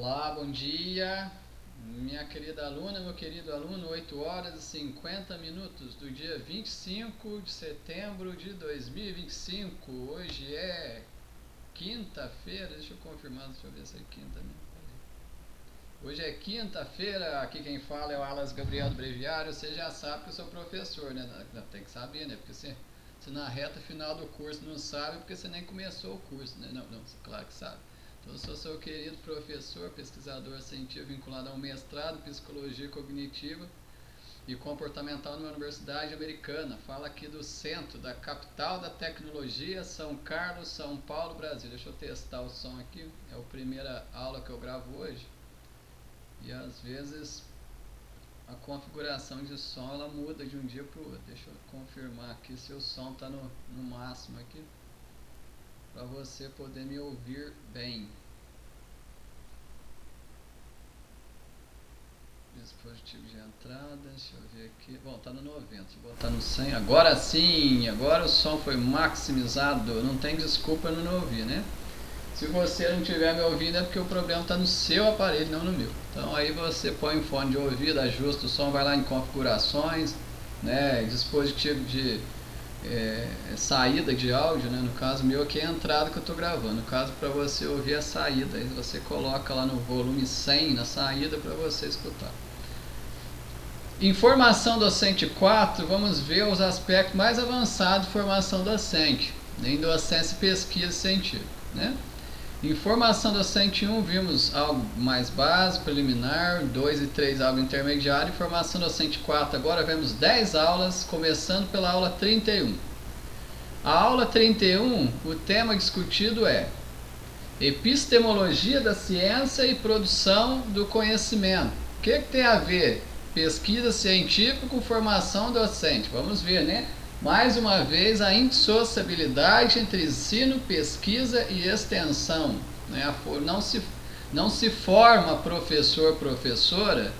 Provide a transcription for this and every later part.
Olá, bom dia, minha querida aluna, meu querido aluno, 8 horas e 50 minutos do dia 25 de setembro de 2025. Hoje é quinta-feira, deixa eu confirmar, deixa eu ver se é quinta, né? Hoje é quinta-feira, aqui quem fala é o Alas Gabriel do Breviário. Você já sabe que eu sou professor, né? Tem que saber, né? Porque se na reta final do curso não sabe, porque você nem começou o curso, né? Não, claro que sabe. Então, eu sou seu querido professor, pesquisador científico vinculado a um mestrado em Psicologia Cognitiva e Comportamental numa Universidade Americana. Fala aqui do centro, da capital da tecnologia, São Carlos, São Paulo, Brasil. Deixa eu testar o som aqui, é a primeira aula que eu gravo hoje. E às vezes a configuração de som ela muda de um dia para o outro. Deixa eu confirmar aqui se o som está no máximo aqui, para você poder me ouvir bem. Dispositivo de entrada, deixa eu ver aqui. Bom, tá no 90, vou botar no 100. Agora sim, agora o som foi maximizado. Não tem desculpa eu não ouvir, né? Se você não estiver me ouvindo é porque o problema está no seu aparelho, não no meu. Então aí você põe um fone de ouvido, ajusta o som, vai lá em configurações, né, dispositivo de saída de áudio, né, no caso meu aqui é a entrada que eu estou gravando. No caso para você ouvir a saída, aí você coloca lá no volume 100 na saída para você escutar. Informação docente 4, vamos ver os aspectos mais avançados de formação docente, em docência e pesquisa científica, né? Informação docente 1, vimos algo mais básico, preliminar, 2 e 3 algo intermediário. Informação docente 4, agora vemos 10 aulas, começando pela aula 31. A aula 31, o tema discutido é epistemologia da ciência e produção do conhecimento. O que tem a ver pesquisa científica com formação docente? Vamos ver, né? Mais uma vez, a indissociabilidade entre ensino, pesquisa e extensão. Né? Não se forma professor-professora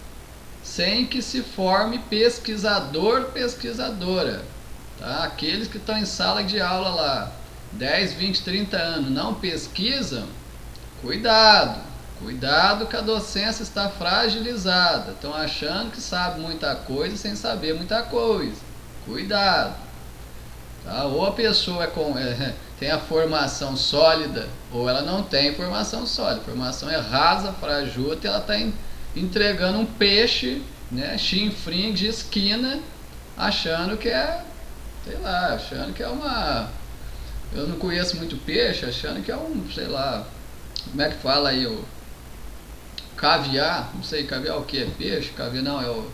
sem que se forme pesquisador-pesquisadora. Tá? Aqueles que estão em sala de aula lá, 10, 20, 30 anos, não pesquisam, cuidado. Cuidado que a docência está fragilizada. Estão achando que sabe muita coisa sem saber muita coisa. Cuidado. Tá? Ou a pessoa tem a formação sólida, ou ela não tem formação sólida. A formação é rasa, frajuta, e ela está entregando um peixe, né, chinfrim de esquina, achando que é, sei lá, achando que é uma... Eu não conheço muito peixe, achando que é um, sei lá, como é que fala aí, o caviar, não sei, caviar o que é peixe? Caviar não, é o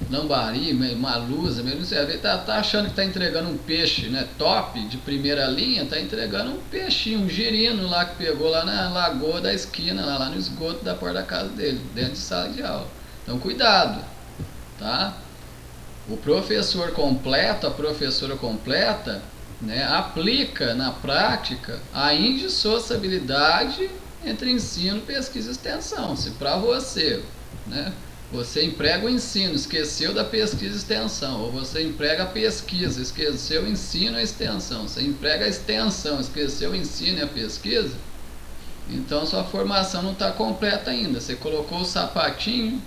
lambari, malusa, não sei, tá achando que está entregando um peixe, né, top, de primeira linha, está entregando um peixinho, um girino lá que pegou lá na lagoa da esquina, lá no esgoto da porta da casa dele, dentro de sala de aula. Então cuidado, tá? O professor completo, a professora completa, né, aplica na prática a indissociabilidade entre ensino, pesquisa e extensão. Se para você, né, você emprega o ensino, esqueceu da pesquisa e extensão, ou você emprega a pesquisa, esqueceu o ensino e a extensão, você emprega a extensão, esqueceu o ensino e a pesquisa, então sua formação não está completa ainda. Você colocou o sapatinho,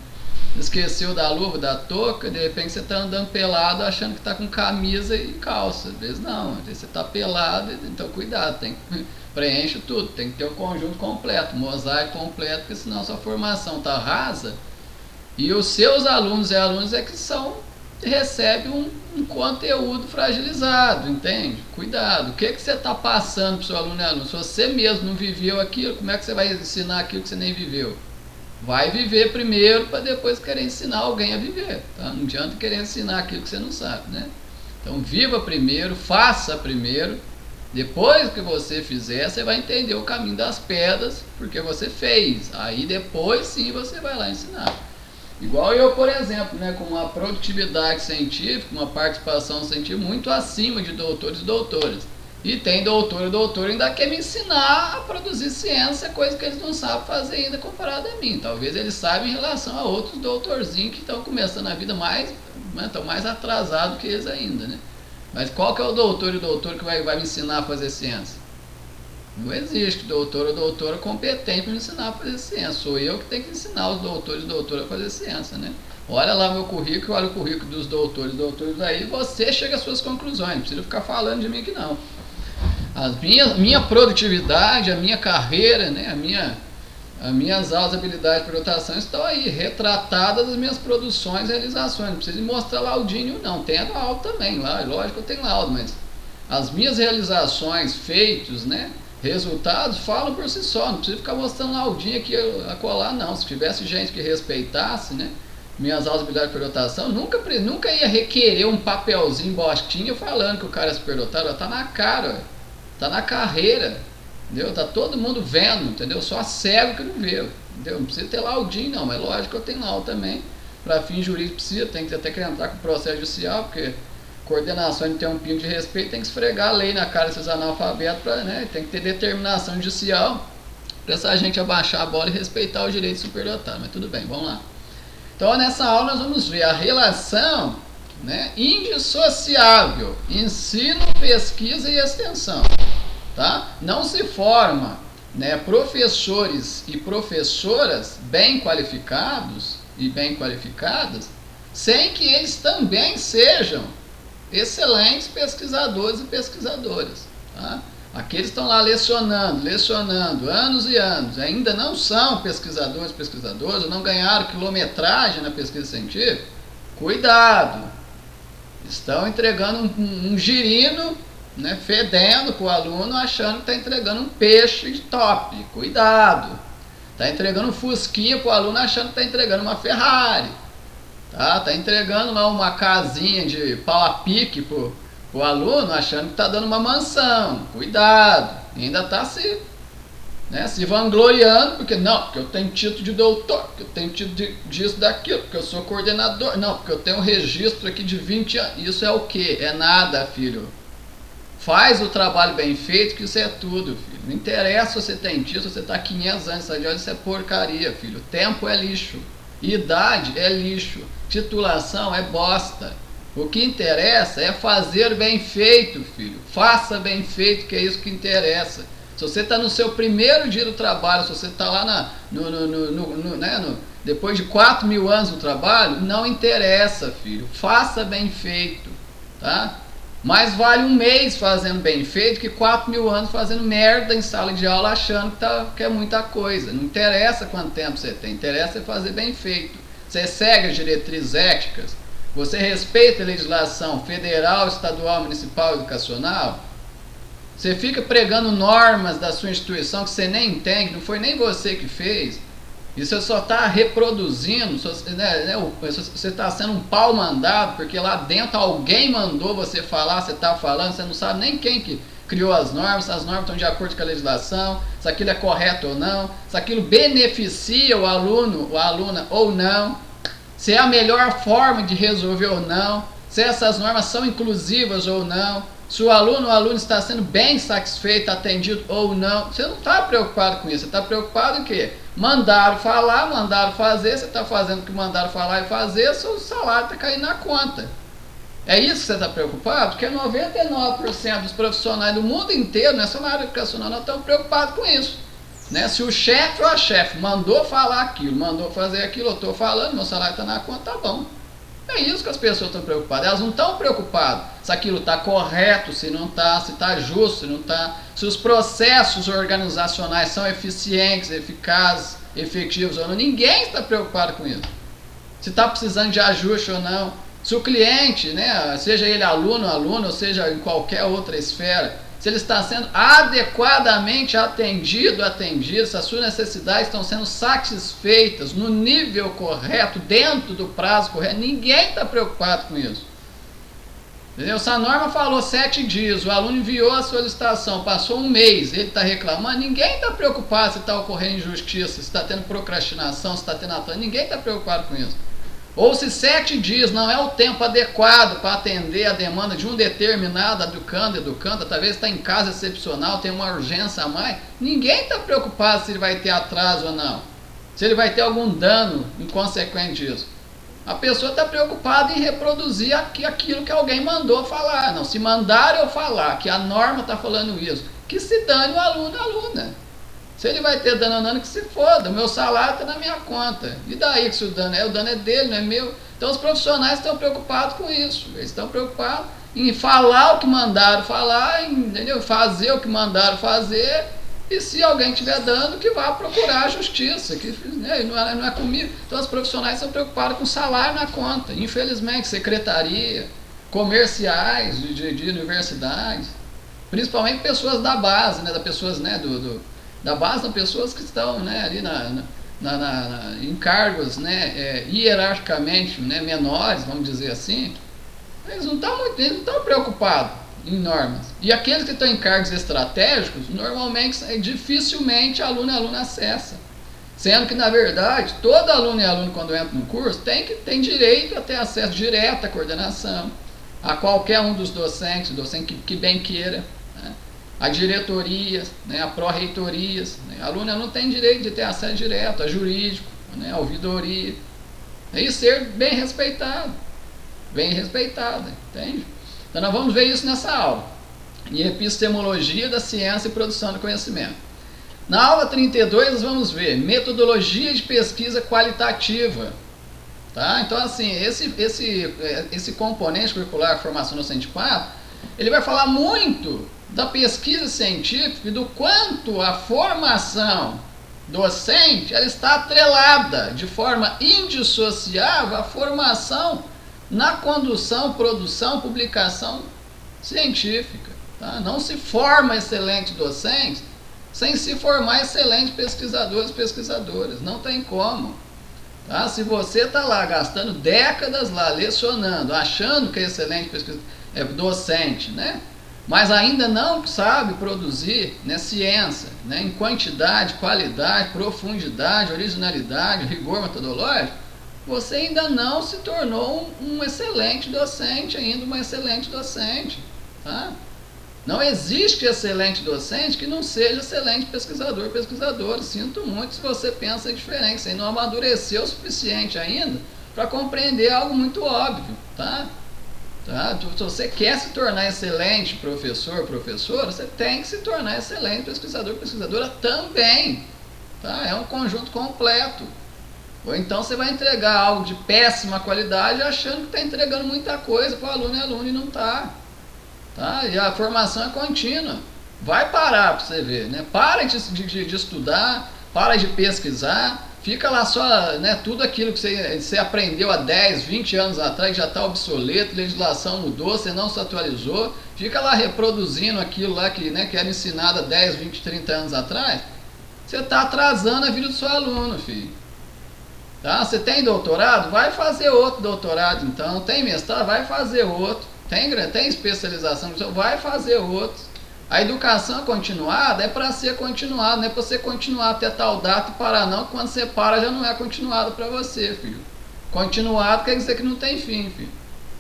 esqueceu da luva, da touca, de repente você está andando pelado achando que está com camisa e calça. Às vezes não, às vezes você está pelado, então cuidado, preenche tudo, tem que ter o conjunto completo, mosaico completo, porque senão sua formação está rasa. E os seus alunos e alunas é que recebem um conteúdo fragilizado, entende? Cuidado. O que você está passando para o seu aluno e aluno? Se você mesmo não viveu aquilo, como é que você vai ensinar aquilo que você nem viveu? Vai viver primeiro para depois querer ensinar alguém a viver. Tá? Não adianta querer ensinar aquilo que você não sabe, né? Então viva primeiro, faça primeiro. Depois que você fizer, você vai entender o caminho das pedras, porque você fez. Aí depois sim você vai lá ensinar. Igual eu, por exemplo, né, com uma produtividade científica, uma participação científica muito acima de doutores e doutoras. E tem doutor e doutor ainda quer me ensinar a produzir ciência, coisa que eles não sabem fazer ainda comparado a mim. Talvez eles saibam em relação a outros doutorzinhos que estão começando a vida mais, né, estão mais atrasados que eles ainda, né? Mas qual que é o doutor e doutor que vai me ensinar a fazer ciência? Não existe doutor ou doutora competente para me ensinar a fazer ciência. Sou eu que tenho que ensinar os doutores e doutoras a fazer ciência, né? Olha lá meu currículo, olha o currículo dos doutores e doutoras aí, você chega às suas conclusões, não precisa ficar falando de mim aqui não. Minha produtividade, a minha carreira, né, as minhas altas habilidades de pilotação estão aí, retratadas nas minhas produções e realizações. Não precisa mostrar laudinho não, tem laudo também lá, lógico que eu tenho laudo, mas as minhas realizações, feitos, né, resultados falam por si só, não precisa ficar mostrando laudinho aqui a colar não. Se tivesse gente que respeitasse, né, minhas altas habilidades de pilotação, nunca ia requerer um papelzinho bostinho falando que o cara é superdotado. Tá na cara, tá na carreira, entendeu? Tá todo mundo vendo, entendeu? Só cego que não vê, entendeu? Não precisa ter laudinho não, mas lógico que eu tenho laudo também. Para fim jurídico precisa, tem que até que entrar com o processo judicial, porque coordenação de ter um pingo de respeito, tem que esfregar a lei na cara desses analfabetos, né? Tem que ter determinação judicial para essa gente abaixar a bola e respeitar o direito de superdotado. Mas tudo bem, vamos lá. Então nessa aula nós vamos ver a relação, né, indissociável, ensino, pesquisa e extensão. Tá? Não se forma, né, professores e professoras bem qualificados e bem qualificadas sem que eles também sejam excelentes pesquisadores e pesquisadoras. Tá? Aqueles estão lá lecionando anos e anos, ainda não são pesquisadores, ou não ganharam quilometragem na pesquisa científica, cuidado, estão entregando um girino, né, fedendo para o aluno, achando que está entregando um peixe de top, cuidado, está entregando um fusquinha para o aluno, achando que está entregando uma Ferrari, tá entregando uma casinha de pau a pique o aluno, achando que está dando uma mansão, cuidado, ainda está se vangloriando, porque eu tenho título de doutor, porque eu tenho título disso, daquilo, porque eu sou coordenador, não, porque eu tenho um registro aqui de 20 anos, isso é o que? É nada, filho. Faz o trabalho bem feito, que isso é tudo, filho. Não interessa se você tem título, se você está 500 anos, isso é porcaria, filho. Tempo é lixo, idade é lixo, titulação é bosta. O que interessa é fazer bem feito, filho. Faça bem feito, que é isso que interessa. Se você está no seu primeiro dia do trabalho, se você está lá depois de 4.000 anos no trabalho, não interessa, filho. Faça bem feito, tá? Mais vale um mês fazendo bem feito que 4.000 anos fazendo merda em sala de aula achando que é muita coisa. Não interessa quanto tempo você tem, interessa é fazer bem feito. Você segue as diretrizes éticas, você respeita a legislação federal, estadual, municipal e educacional, você fica pregando normas da sua instituição que você nem entende, não foi nem você que fez, e você só está reproduzindo, você está sendo um pau mandado, porque lá dentro alguém mandou você falar, você está falando, você não sabe nem quem que criou as normas estão de acordo com a legislação, se aquilo é correto ou não, se aquilo beneficia o aluno, ou a aluna ou não, se é a melhor forma de resolver ou não, se essas normas são inclusivas ou não, se o aluno ou a aluna está sendo bem satisfeito, atendido ou não. Você não está preocupado com isso, você está preocupado em quê? Mandaram falar, mandaram fazer, você está fazendo o que mandaram falar e fazer, seu salário está caindo na conta. É isso que você está preocupado? Porque 99% dos profissionais do mundo inteiro, nessa área educacional, não estão preocupados com isso. Né? Se o chefe ou a chefe mandou falar aquilo, mandou fazer aquilo, eu estou falando, meu salário está na conta, tá bom. É isso que as pessoas estão preocupadas. Elas não estão preocupadas se aquilo está correto, se não está, se está justo, se não está, se os processos organizacionais são eficientes, eficazes, efetivos ou não. Ninguém está preocupado com isso. Se está precisando de ajuste ou não. Se o cliente, né, seja ele aluno, ou seja em qualquer outra esfera, se ele está sendo adequadamente atendida, se as suas necessidades estão sendo satisfeitas no nível correto, dentro do prazo correto, ninguém está preocupado com isso. Entendeu? Se a norma falou 7 dias, o aluno enviou a solicitação, passou um mês, ele está reclamando, ninguém está preocupado se está ocorrendo injustiça, se está tendo procrastinação, se está tendo atraso, ninguém está preocupado com isso. Ou se 7 dias não é o tempo adequado para atender a demanda de um determinado educanda, talvez está em casa excepcional, tem uma urgência a mais, ninguém está preocupado se ele vai ter atraso ou não, se ele vai ter algum dano em consequência disso. A pessoa está preocupada em reproduzir aquilo que alguém mandou falar. Não, se mandaram eu falar que a norma está falando isso, que se dane o aluno, a aluna. Se ele vai ter dano ou não, que se foda, o meu salário está na minha conta. E daí que se o dano é dele, não é meu. Então os profissionais estão preocupados com isso. Eles estão preocupados em falar o que mandaram falar, entendeu? Fazer o que mandaram fazer. E se alguém estiver dando, que vá procurar a justiça. Que, né, não é comigo. Então os profissionais estão preocupados com salário na conta. Infelizmente, secretaria, comerciais de universidades, principalmente pessoas da base, né, pessoas, né, da base, são pessoas que estão, né, ali em cargos, né, hierarquicamente, né, menores, vamos dizer assim. Eles não estão preocupados em normas. E aqueles que estão em cargos estratégicos, normalmente, dificilmente aluno e aluna acessa. Sendo que, na verdade, todo aluno e aluno, quando entra no curso, tem direito a ter acesso direto à coordenação, a qualquer um dos docentes, docente que bem queira, né, a diretorias, né, a pró-reitorias. Né, aluno não tem direito de ter acesso direto a jurídico, né, a ouvidoria, e ser bem respeitado, entende? Então nós vamos ver isso nessa aula, em epistemologia da ciência e produção de conhecimento. Na aula 32 nós vamos ver metodologia de pesquisa qualitativa. Tá? Então, assim, esse componente curricular Formação Docente 4, ele vai falar muito da pesquisa científica e do quanto a formação docente ela está atrelada de forma indissociável à formação na condução, produção, publicação científica. Tá? Não se forma excelente docente sem se formar excelentes pesquisadores e pesquisadoras. Não tem como. Tá? Se você está lá gastando décadas lá lecionando, achando que é excelente docente, né? Mas ainda não sabe produzir, né, ciência, né, em quantidade, qualidade, profundidade, originalidade, rigor metodológico, você ainda não se tornou um excelente docente, uma excelente docente. Tá? Não existe excelente docente que não seja excelente pesquisador, pesquisadora. Sinto muito se você pensa diferente, você não amadureceu o suficiente ainda para compreender algo muito óbvio. Tá? Se você quer se tornar excelente professor, professora, você tem que se tornar excelente pesquisador, pesquisadora também. Tá? É um conjunto completo. Ou então você vai entregar algo de péssima qualidade achando que está entregando muita coisa para o aluno e aluno e não está. Tá? E a formação é contínua. Vai parar para você ver. Né? Para de estudar, para de pesquisar, fica lá só, né, tudo aquilo que você aprendeu há 10, 20 anos atrás, já está obsoleto, legislação mudou, você não se atualizou, fica lá reproduzindo aquilo lá que, né, que era ensinado há 10, 20, 30 anos atrás, você está atrasando a vida do seu aluno, filho. Tá? Você tem doutorado? Vai fazer outro doutorado então. Tem mestrado? Vai fazer outro. Tem especialização? Vai fazer outro. A educação continuada é para ser continuada, não é para você continuar até tal data e parar não, quando você para já não é continuado para você, filho. Continuado quer dizer que não tem fim, filho.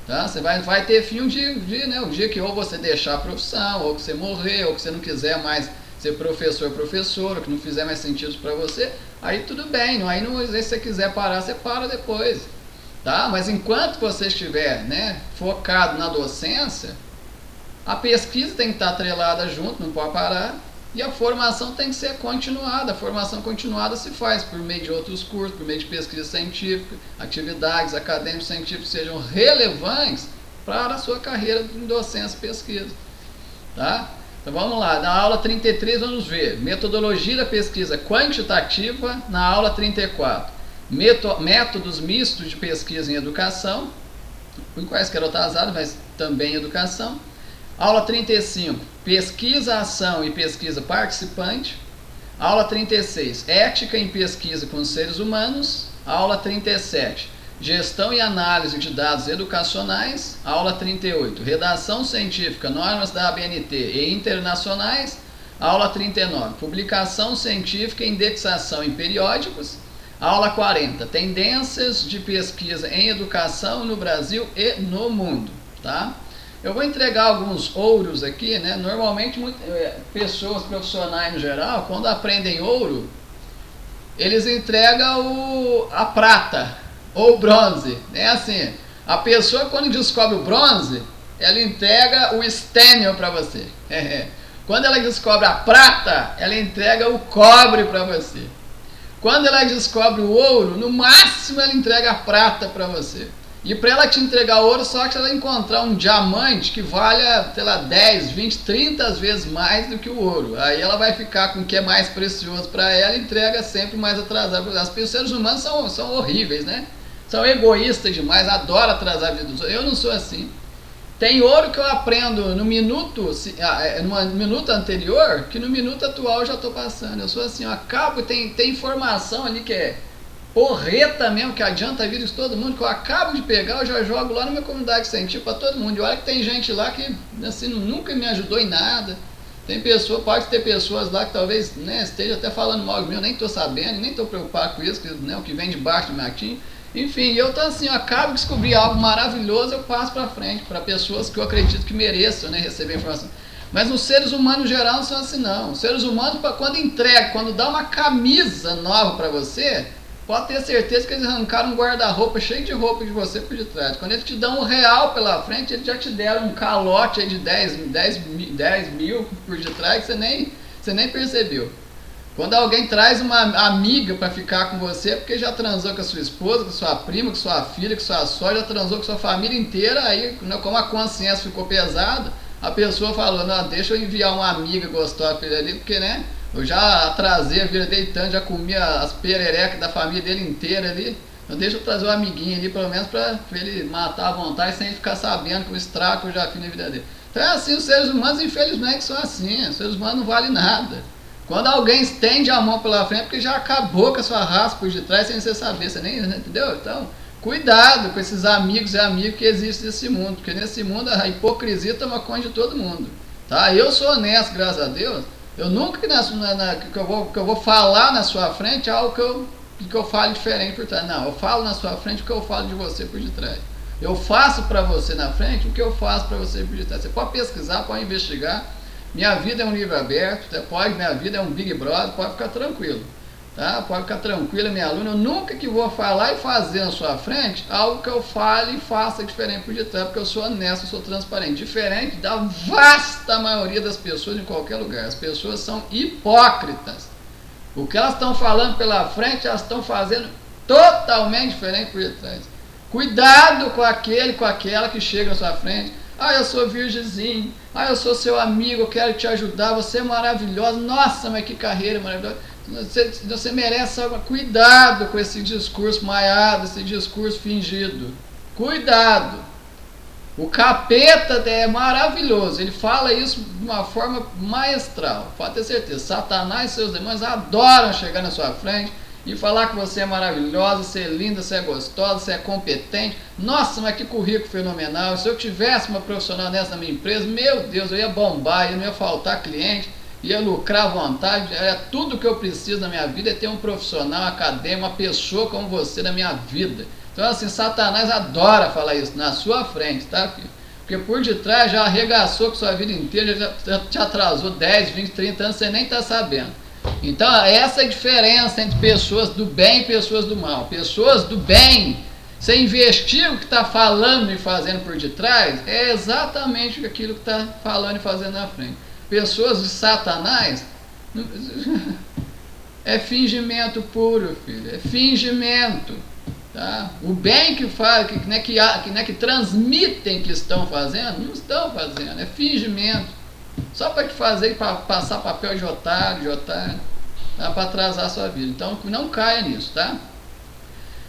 Tá? Você vai ter fim um dia, né? Um dia que ou você deixar a profissão, ou que você morrer, ou que você não quiser mais ser professor, professora, que não fizer mais sentido para você, aí tudo bem, aí não, se você quiser parar, você para depois. Tá? Mas enquanto você estiver, né, focado na docência, a pesquisa tem que estar atrelada junto, não pode parar, e a formação tem que ser continuada. A formação continuada se faz por meio de outros cursos, por meio de pesquisa científica, atividades acadêmicas científicas que sejam relevantes para a sua carreira em docência e pesquisa. Tá? Então vamos lá, na aula 33 vamos ver metodologia da pesquisa quantitativa, na aula 34, métodos mistos de pesquisa em educação, em quaisquer outras áreas, mas também em educação. Aula 35, pesquisa, ação e pesquisa participante. Aula 36, ética em pesquisa com os seres humanos. Aula 37, gestão e análise de dados educacionais. Aula 38, redação científica, normas da ABNT e internacionais. Aula 39, publicação científica e indexação em periódicos. Aula 40, tendências de pesquisa em educação no Brasil e no mundo. Tá? Eu vou entregar alguns ouros aqui, né? Normalmente pessoas profissionais no geral, quando aprendem ouro, eles entregam a prata ou o bronze. É assim, a pessoa quando descobre o bronze, ela entrega o stênio para você. Quando ela descobre a prata, ela entrega o cobre para você. Quando ela descobre o ouro, no máximo ela entrega a prata para você. E para ela te entregar ouro, só que ela encontrar um diamante que valha, sei lá, 10, 20, 30 vezes mais do que o ouro. Aí ela vai ficar com o que é mais precioso para ela e entrega sempre mais atrasado. Os seres humanos são horríveis, né? São egoístas demais, adoram atrasar a vida dos outros. Eu não sou assim. Tem ouro que eu aprendo no minuto anterior, que no minuto atual eu já estou passando. Eu sou assim, eu acabo, tem informação ali que é porreta mesmo, que adianta a vida de todo mundo, que eu acabo de pegar, eu já jogo lá na minha comunidade científica para todo mundo. E olha que tem gente lá que assim, nunca me ajudou em nada. Tem pessoa, pode ter pessoas lá que talvez, né, esteja até falando mal de mim, eu nem estou sabendo, nem estou preocupado com isso, que, né, o que vem debaixo do matinho. Enfim, eu tô assim, eu acabo de descobrir algo maravilhoso, eu passo para frente, para pessoas que eu acredito que mereçam, né, receber informação. Mas os seres humanos em geral não são assim não. Os seres humanos, quando entrega, quando dá uma camisa nova para você, pode ter certeza que eles arrancaram um guarda-roupa cheio de roupa de você por detrás. Quando eles te dão R$1 pela frente, eles já te deram um calote aí de 10 mil por detrás que você nem percebeu. Quando alguém traz uma amiga para ficar com você, porque já transou com a sua esposa, com a sua prima, com a sua filha, com a sua sogra, já transou com a sua família inteira, aí como a consciência ficou pesada, a pessoa falou, não, deixa eu enviar uma amiga gostosa para ele ali, porque, né, eu já atrasei a vida dele tanto, já comi as pererecas da família dele inteira ali, então deixa eu trazer uma amiguinha ali, pelo menos para ele matar à vontade, sem ele ficar sabendo que o estrago que eu já fiz na vida dele. Então é assim, os seres humanos, infelizmente, são assim, os seres humanos não valem nada. Quando alguém estende a mão pela frente, porque já acabou com a sua raça por detrás sem você saber, você nem entendeu? Então, cuidado com esses amigos e amigas que existem nesse mundo, porque nesse mundo a hipocrisia toma conta de todo mundo. Tá? Eu sou honesto, graças a Deus. Eu nunca que eu vou falar na sua frente algo que eu fale diferente por trás. Não, eu falo na sua frente o que eu falo de você por detrás. Eu faço para você na frente o que eu faço para você por detrás. Você pode pesquisar, pode investigar. Minha vida é um livro aberto, minha vida é um Big Brother, pode ficar tranquilo, tá? Pode ficar tranquilo, minha aluna, eu nunca que vou falar e fazer na sua frente algo que eu fale e faça diferente por detrás, porque eu sou honesto, eu sou transparente, diferente da vasta maioria das pessoas em qualquer lugar. As pessoas são hipócritas. O que elas estão falando pela frente, elas estão fazendo totalmente diferente por detrás. Cuidado com aquele, com aquela que chega na sua frente. Ah, eu sou virgenzinho. Ah, eu sou seu amigo, eu quero te ajudar. Você é maravilhosa. Nossa, mas que carreira maravilhosa. Você merece algo. Cuidado com esse discurso maiado, esse discurso fingido. Cuidado. O capeta é maravilhoso. Ele fala isso de uma forma maestral. Pode ter certeza. Satanás e seus demônios adoram chegar na sua frente e falar que você é maravilhosa, você é linda, você é gostosa, você é competente. Nossa, mas que currículo fenomenal. Se eu tivesse uma profissional nessa na minha empresa, meu Deus, eu ia bombar, não ia faltar cliente, ia lucrar à vontade. É tudo que eu preciso na minha vida, é ter um profissional acadêmico, uma pessoa como você na minha vida. Então assim, Satanás adora falar isso na sua frente, tá, filho? Porque por detrás já arregaçou com sua vida inteira, já te atrasou 10, 20, 30 anos, você nem está sabendo. Então essa é a diferença entre pessoas do bem e pessoas do mal. Pessoas do bem, você investir o que está falando e fazendo por detrás, é exatamente aquilo que está falando e fazendo na frente. Pessoas de Satanás, é fingimento puro, filho, é fingimento. Tá? O bem que faz, que transmitem que estão fazendo, não estão fazendo, é fingimento. Só para te fazer, para passar papel de otário, tá? Para atrasar a sua vida. Então não caia nisso, tá?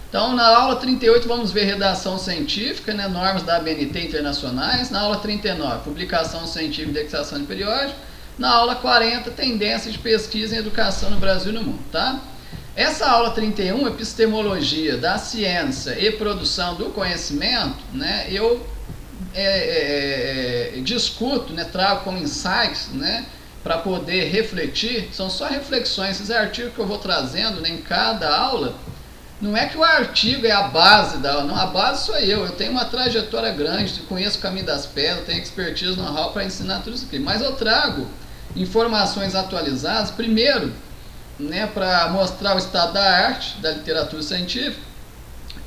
Então na aula 38 vamos ver redação científica, né? Normas da ABNT internacionais. Na aula 39, publicação científica e indexação de periódico. Na aula 40, tendências de pesquisa em educação no Brasil e no mundo, tá? Essa aula 31, epistemologia da ciência e produção do conhecimento, né? Eu discuto, né, trago como insights, né, para poder refletir. São só reflexões. Esses artigos que eu vou trazendo, né, em cada aula, não é que o artigo é a base da aula, não, a base sou eu tenho uma trajetória grande, conheço o caminho das pedras, tenho expertise no know-how para ensinar tudo isso aqui, mas eu trago informações atualizadas, primeiro, né, para mostrar o estado da arte, da literatura científica,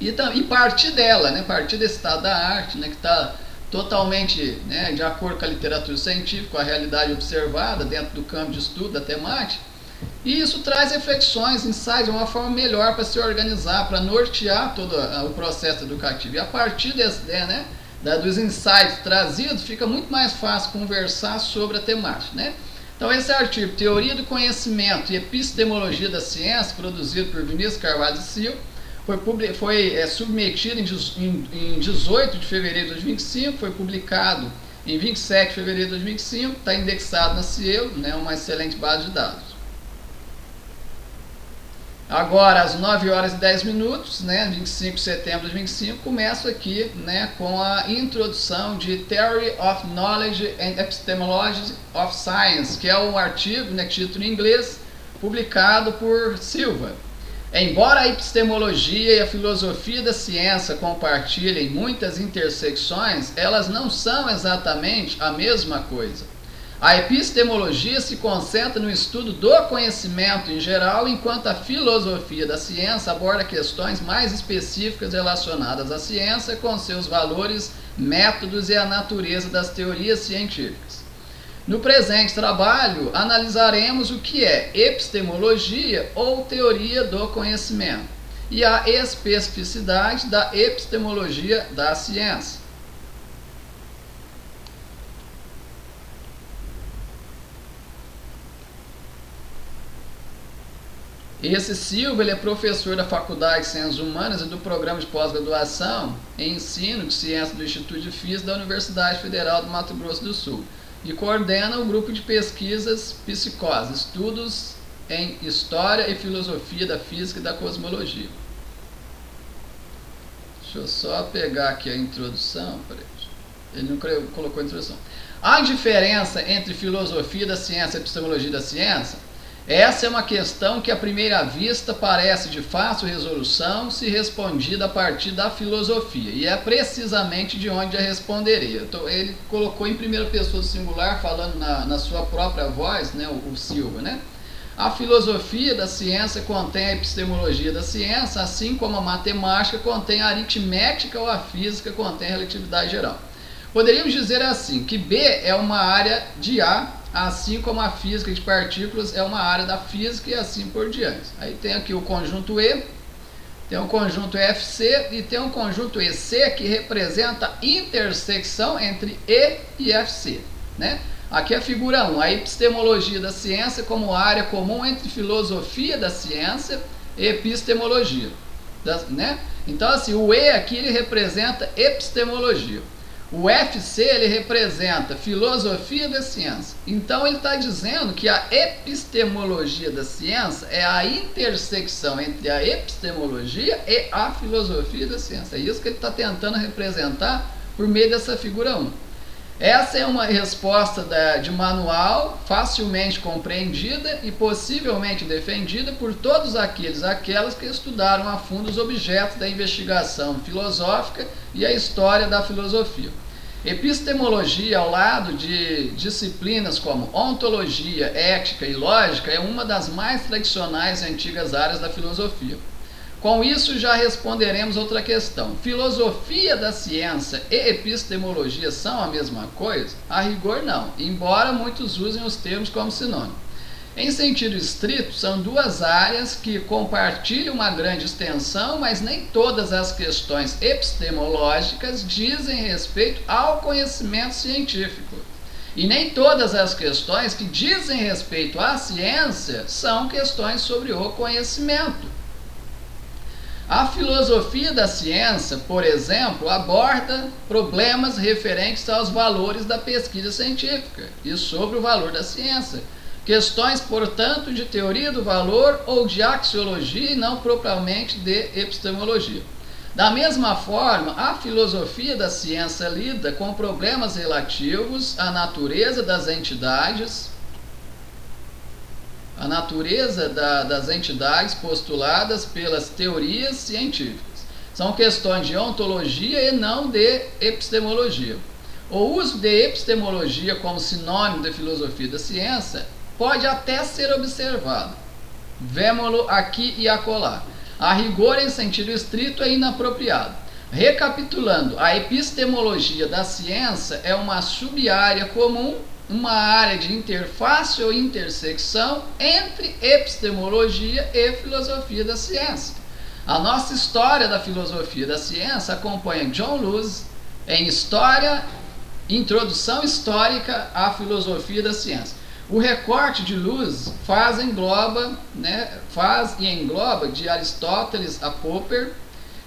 e partir dela, né, partir desse estado da arte, né, que está totalmente, né, de acordo com a literatura científica, com a realidade observada dentro do campo de estudo da temática. E isso traz reflexões, insights, uma forma melhor para se organizar, para nortear todo o processo educativo. E a partir dos insights trazidos, fica muito mais fácil conversar sobre a temática, né? Então esse artigo, Teoria do Conhecimento e Epistemologia da Ciência, produzido por Vinícius Carvalho e Silva, foi submetido em 18 de fevereiro de 2025, foi publicado em 27 de fevereiro de 2025, está indexado na Cielo, né, uma excelente base de dados. Agora, às 9 horas e 10 minutos, né, 25 de setembro de 2025, começo aqui, né, com a introdução de Theory of Knowledge and Epistemology of Science, que é um artigo, né, título em inglês, publicado por Silva. Embora a epistemologia e a filosofia da ciência compartilhem muitas intersecções, elas não são exatamente a mesma coisa. A epistemologia se concentra no estudo do conhecimento em geral, enquanto a filosofia da ciência aborda questões mais específicas relacionadas à ciência, com seus valores, métodos e a natureza das teorias científicas. No presente trabalho, analisaremos o que é epistemologia ou teoria do conhecimento e a especificidade da epistemologia da ciência. Esse Silva, ele é professor da Faculdade de Ciências Humanas e do Programa de Pós-Graduação em Ensino de Ciência do Instituto de Física da Universidade Federal do Mato Grosso do Sul e coordena o grupo de pesquisas Psicose, estudos em História e Filosofia da Física e da Cosmologia. Deixa eu só pegar aqui a introdução. Ele não colocou a introdução. A diferença entre filosofia da ciência e epistemologia da ciência? Essa é uma questão que à primeira vista parece de fácil resolução se respondida a partir da filosofia, e é precisamente de onde a responderei. Ele colocou em primeira pessoa do singular, falando na sua própria voz, né, o Silva, né? A filosofia da ciência contém a epistemologia da ciência, assim como a matemática contém a aritmética ou a física contém a relatividade geral. Poderíamos dizer assim, que B é uma área de A, assim como a física de partículas é uma área da física e assim por diante. Aí tem aqui o conjunto E, tem um conjunto FC e tem um conjunto EC que representa a intersecção entre E e FC, né? Aqui é a figura 1, a epistemologia da ciência como área comum entre filosofia da ciência e epistemologia, né? Então assim, o E aqui ele representa epistemologia. O FC ele representa filosofia da ciência. Então ele está dizendo que a epistemologia da ciência é a intersecção entre a epistemologia e a filosofia da ciência. É isso que ele está tentando representar por meio dessa figura 1. Essa é uma resposta de manual, facilmente compreendida e possivelmente defendida por todos aquelas que estudaram a fundo os objetos da investigação filosófica e a história da filosofia. Epistemologia, ao lado de disciplinas como ontologia, ética e lógica, é uma das mais tradicionais e antigas áreas da filosofia. Com isso, já responderemos outra questão. Filosofia da ciência e epistemologia são a mesma coisa? A rigor, não, embora muitos usem os termos como sinônimo. Em sentido estrito, são duas áreas que compartilham uma grande extensão, mas nem todas as questões epistemológicas dizem respeito ao conhecimento científico. E nem todas as questões que dizem respeito à ciência são questões sobre o conhecimento. A filosofia da ciência, por exemplo, aborda problemas referentes aos valores da pesquisa científica e sobre o valor da ciência. Questões, portanto, de teoria do valor ou de axiologia e não propriamente de epistemologia. Da mesma forma, a filosofia da ciência lida com problemas relativos à natureza das entidades, das entidades postuladas pelas teorias científicas. São questões de ontologia e não de epistemologia. O uso de epistemologia como sinônimo de filosofia da ciência pode até ser observado. Vemo-lo aqui e acolá. A rigor, em sentido estrito, é inapropriado. Recapitulando, a epistemologia da ciência é uma sub-área comum, uma área de interface ou intersecção entre epistemologia e filosofia da ciência. A nossa história da filosofia da ciência acompanha John Lewis em Introdução Histórica à Filosofia da Ciência. O recorte de Lewis faz e engloba de Aristóteles a Popper.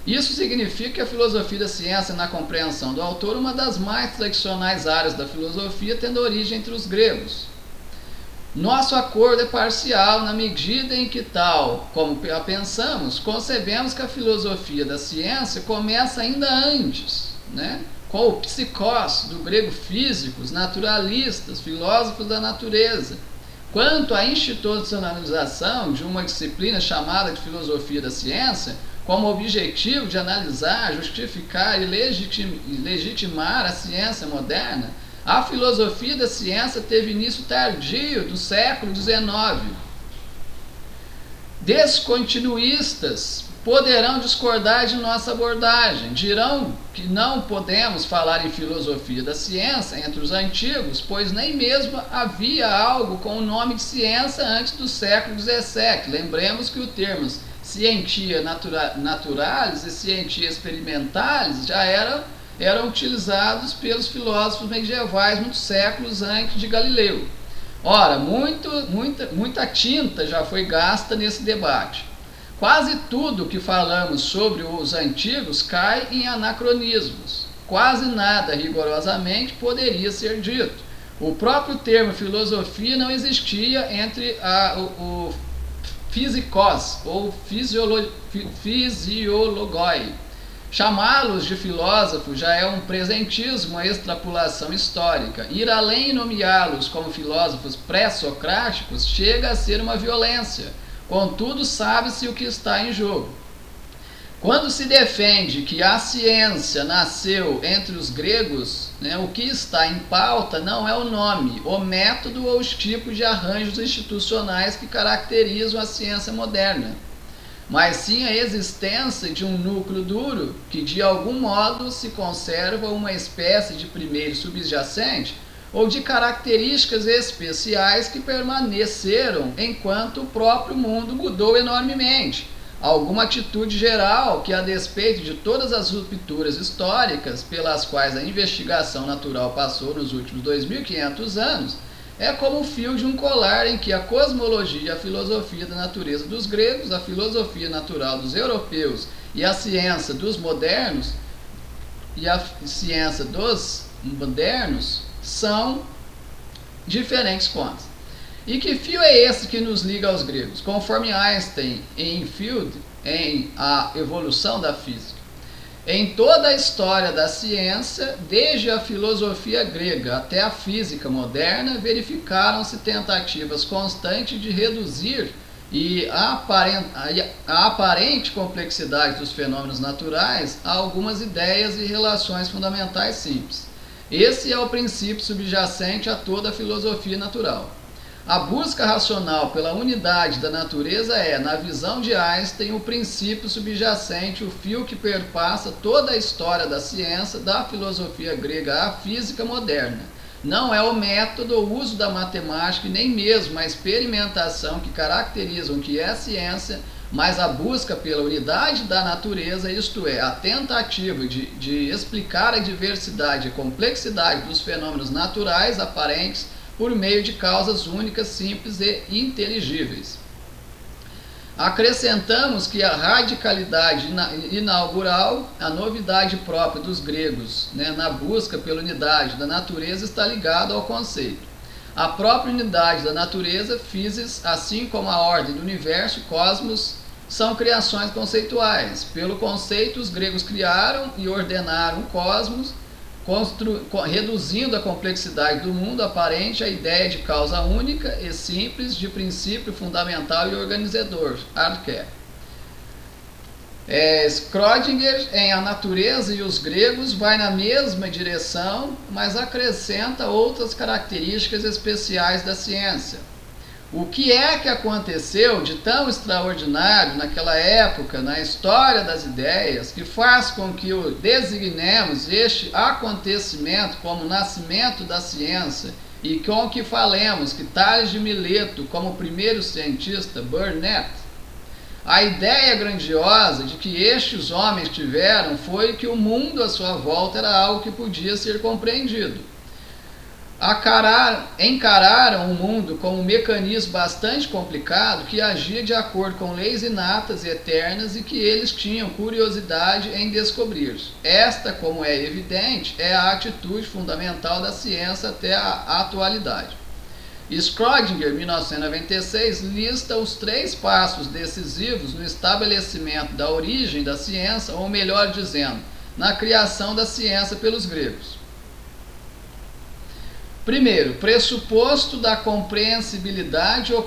Isso significa que a filosofia da ciência, na compreensão do autor, uma das mais tradicionais áreas da filosofia, tendo origem entre os gregos. Nosso acordo é parcial na medida em que, tal como a pensamos, concebemos que a filosofia da ciência começa ainda antes, com o psikos, do grego físicos, naturalistas, filósofos da natureza. Quanto à institucionalização de uma disciplina chamada de filosofia da ciência, como objetivo de analisar, justificar e legitimar a ciência moderna, a filosofia da ciência teve início tardio do século XIX. Descontinuistas poderão discordar de nossa abordagem, dirão que não podemos falar em filosofia da ciência entre os antigos, pois nem mesmo havia algo com o nome de ciência antes do século XVII. Lembremos que os termos scientia naturalis e scientia experimentalis já eram utilizados pelos filósofos medievais muitos séculos antes de Galileu. Ora, muita tinta já foi gasta nesse debate. Quase tudo que falamos sobre os antigos cai em anacronismos. Quase nada, rigorosamente, poderia ser dito. O próprio termo filosofia não existia entre o physikos ou fisiologoi. Chamá-los de filósofos já é um presentismo, uma extrapolação histórica. Ir além e nomeá-los como filósofos pré-socráticos chega a ser uma violência. Contudo, sabe-se o que está em jogo. Quando se defende que a ciência nasceu entre os gregos, o que está em pauta não é o nome, o método ou os tipos de arranjos institucionais que caracterizam a ciência moderna, mas sim a existência de um núcleo duro que de algum modo se conserva uma espécie de primeiro subjacente ou de características especiais que permaneceram enquanto o próprio mundo mudou enormemente. Alguma atitude geral que, a despeito de todas as rupturas históricas pelas quais a investigação natural passou nos últimos 2.500 anos, é como o fio de um colar em que a cosmologia e a filosofia da natureza dos gregos, a filosofia natural dos europeus e a ciência dos modernos são diferentes pontos. E que fio é esse que nos liga aos gregos? Conforme Einstein em A Evolução da Física. Em toda a história da ciência, desde a filosofia grega até a física moderna, verificaram-se tentativas constantes de reduzir a aparente complexidade dos fenômenos naturais a algumas ideias e relações fundamentais simples. Esse é o princípio subjacente a toda a filosofia natural. A busca racional pela unidade da natureza é, na visão de Einstein, o princípio subjacente, o fio que perpassa toda a história da ciência, da filosofia grega à física moderna. Não é o método ou uso da matemática e nem mesmo a experimentação que caracterizam o que é ciência, mas a busca pela unidade da natureza, isto é, a tentativa de explicar a diversidade e complexidade dos fenômenos naturais aparentes por meio de causas únicas, simples e inteligíveis. Acrescentamos que a radicalidade inaugural, a novidade própria dos gregos, na busca pela unidade da natureza, está ligada ao conceito. A própria unidade da natureza, physis, assim como a ordem do universo, cosmos, são criações conceituais. Pelo conceito, os gregos criaram e ordenaram o cosmos, reduzindo a complexidade do mundo aparente à ideia de causa única e simples, de princípio fundamental e organizador, Arqué. Schrödinger, em A Natureza e os Gregos, vai na mesma direção, mas acrescenta outras características especiais da ciência. O que é que aconteceu de tão extraordinário naquela época, na história das ideias, que faz com que designemos este acontecimento como o nascimento da ciência e com que falemos que Tales de Mileto, como o primeiro cientista, Burnet? A ideia grandiosa de que estes homens tiveram foi que o mundo à sua volta era algo que podia ser compreendido. Encararam o mundo como um mecanismo bastante complicado que agia de acordo com leis inatas e eternas e que eles tinham curiosidade em descobrir. Esta, como é evidente, é a atitude fundamental da ciência até a atualidade. Schrödinger, 1996, lista os 3 passos decisivos no estabelecimento da origem da ciência, ou melhor dizendo, na criação da ciência pelos gregos. Primeiro, pressuposto da compreensibilidade ou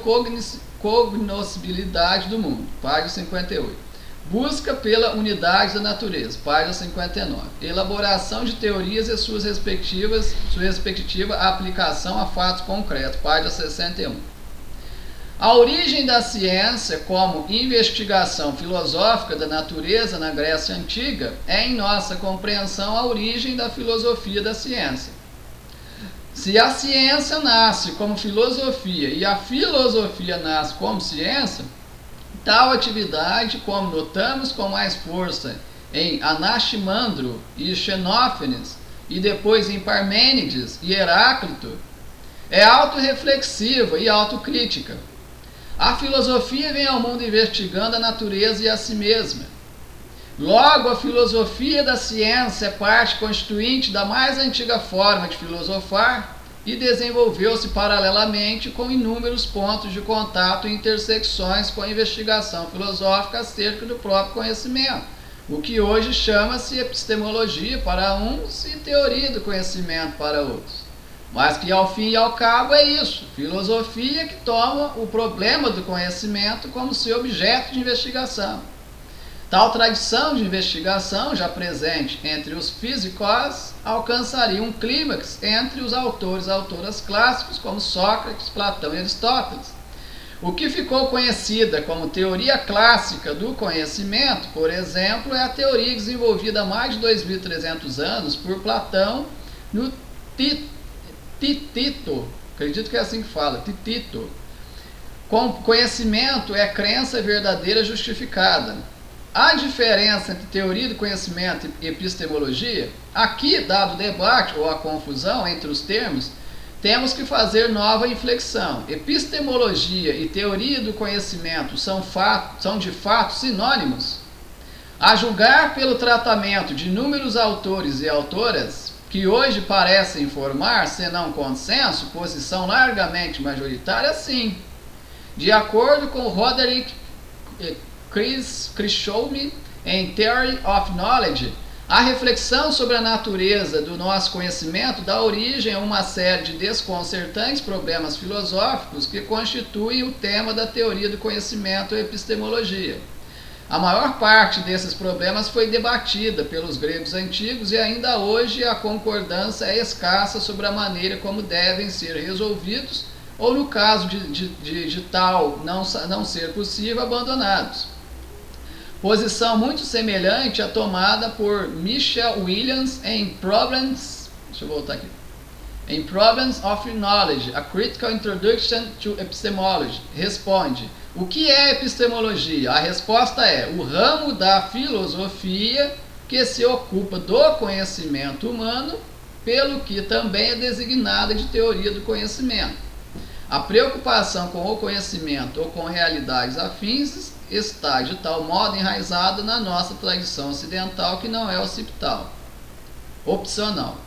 cognoscibilidade do mundo, página 58. Busca pela unidade da natureza, página 59. Elaboração de teorias e sua respectiva aplicação a fatos concretos, página 61. A origem da ciência como investigação filosófica da natureza na Grécia Antiga é, em nossa compreensão, a origem da filosofia da ciência. Se a ciência nasce como filosofia e a filosofia nasce como ciência, tal atividade, como notamos com mais força em Anaximandro e Xenófanes, e depois em Parmênides e Heráclito, é autorreflexiva e autocrítica. A filosofia vem ao mundo investigando a natureza e a si mesma. Logo, a filosofia da ciência é parte constituinte da mais antiga forma de filosofar e desenvolveu-se paralelamente com inúmeros pontos de contato e intersecções com a investigação filosófica acerca do próprio conhecimento, o que hoje chama-se epistemologia para uns e teoria do conhecimento para outros. Mas que, ao fim e ao cabo, é isso, filosofia que toma o problema do conhecimento como seu objeto de investigação. Tal tradição de investigação, já presente entre os físicos, alcançaria um clímax entre os autores e autoras clássicos como Sócrates, Platão e Aristóteles. O que ficou conhecida como teoria clássica do conhecimento, por exemplo, é a teoria desenvolvida há mais de 2.300 anos por Platão no Titito, acredito que é assim que fala, Titito. Conhecimento é crença verdadeira justificada. A diferença entre teoria do conhecimento e epistemologia, aqui, dado o debate ou a confusão entre os termos, temos que fazer nova inflexão. Epistemologia e teoria do conhecimento são de fato sinônimos? A julgar pelo tratamento de inúmeros autores e autoras, que hoje parecem formar, senão consenso, posição largamente majoritária, sim. De acordo com Roderick Chisholm, em Theory of Knowledge, a reflexão sobre a natureza do nosso conhecimento dá origem a uma série de desconcertantes problemas filosóficos que constituem o tema da teoria do conhecimento ou epistemologia. A maior parte desses problemas foi debatida pelos gregos antigos e ainda hoje a concordância é escassa sobre a maneira como devem ser resolvidos ou, no caso de tal não ser possível, abandonados. Posição muito semelhante à tomada por Michel Williams em Problems of Knowledge, A Critical Introduction to Epistemology. Responde: o que é epistemologia? A resposta é o ramo da filosofia que se ocupa do conhecimento humano, pelo que também é designada de teoria do conhecimento. A preocupação com o conhecimento ou com realidades afins está de tal modo enraizada na nossa tradição ocidental que não é opcional.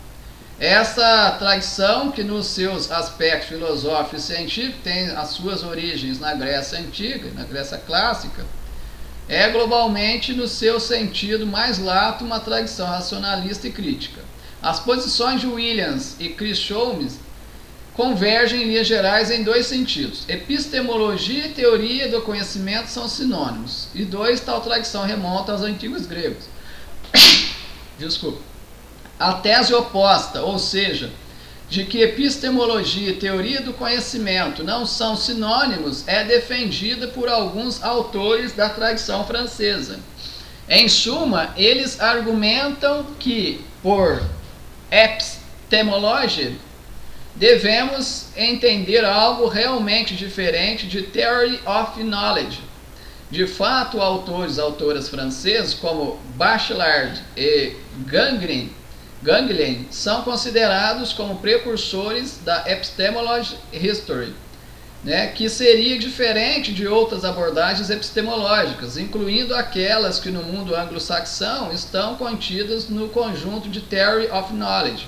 Essa tradição, que nos seus aspectos filosóficos e científicos tem as suas origens na Grécia Antiga, na Grécia Clássica, é globalmente, no seu sentido mais lato, uma tradição racionalista e crítica. As posições de Williams e Chisholm convergem em linhas gerais em 2 sentidos. Epistemologia e teoria do conhecimento são sinônimos. E 2, tal tradição remonta aos antigos gregos. A tese oposta, ou seja, de que epistemologia e teoria do conhecimento não são sinônimos é defendida por alguns autores da tradição francesa. Em suma, eles argumentam que, por epistemologia, devemos entender algo realmente diferente de theory of knowledge. De fato, autoras franceses como Bachelard e Ganglen são considerados como precursores da epistemology history, que seria diferente de outras abordagens epistemológicas, incluindo aquelas que no mundo anglo-saxão estão contidas no conjunto de theory of knowledge,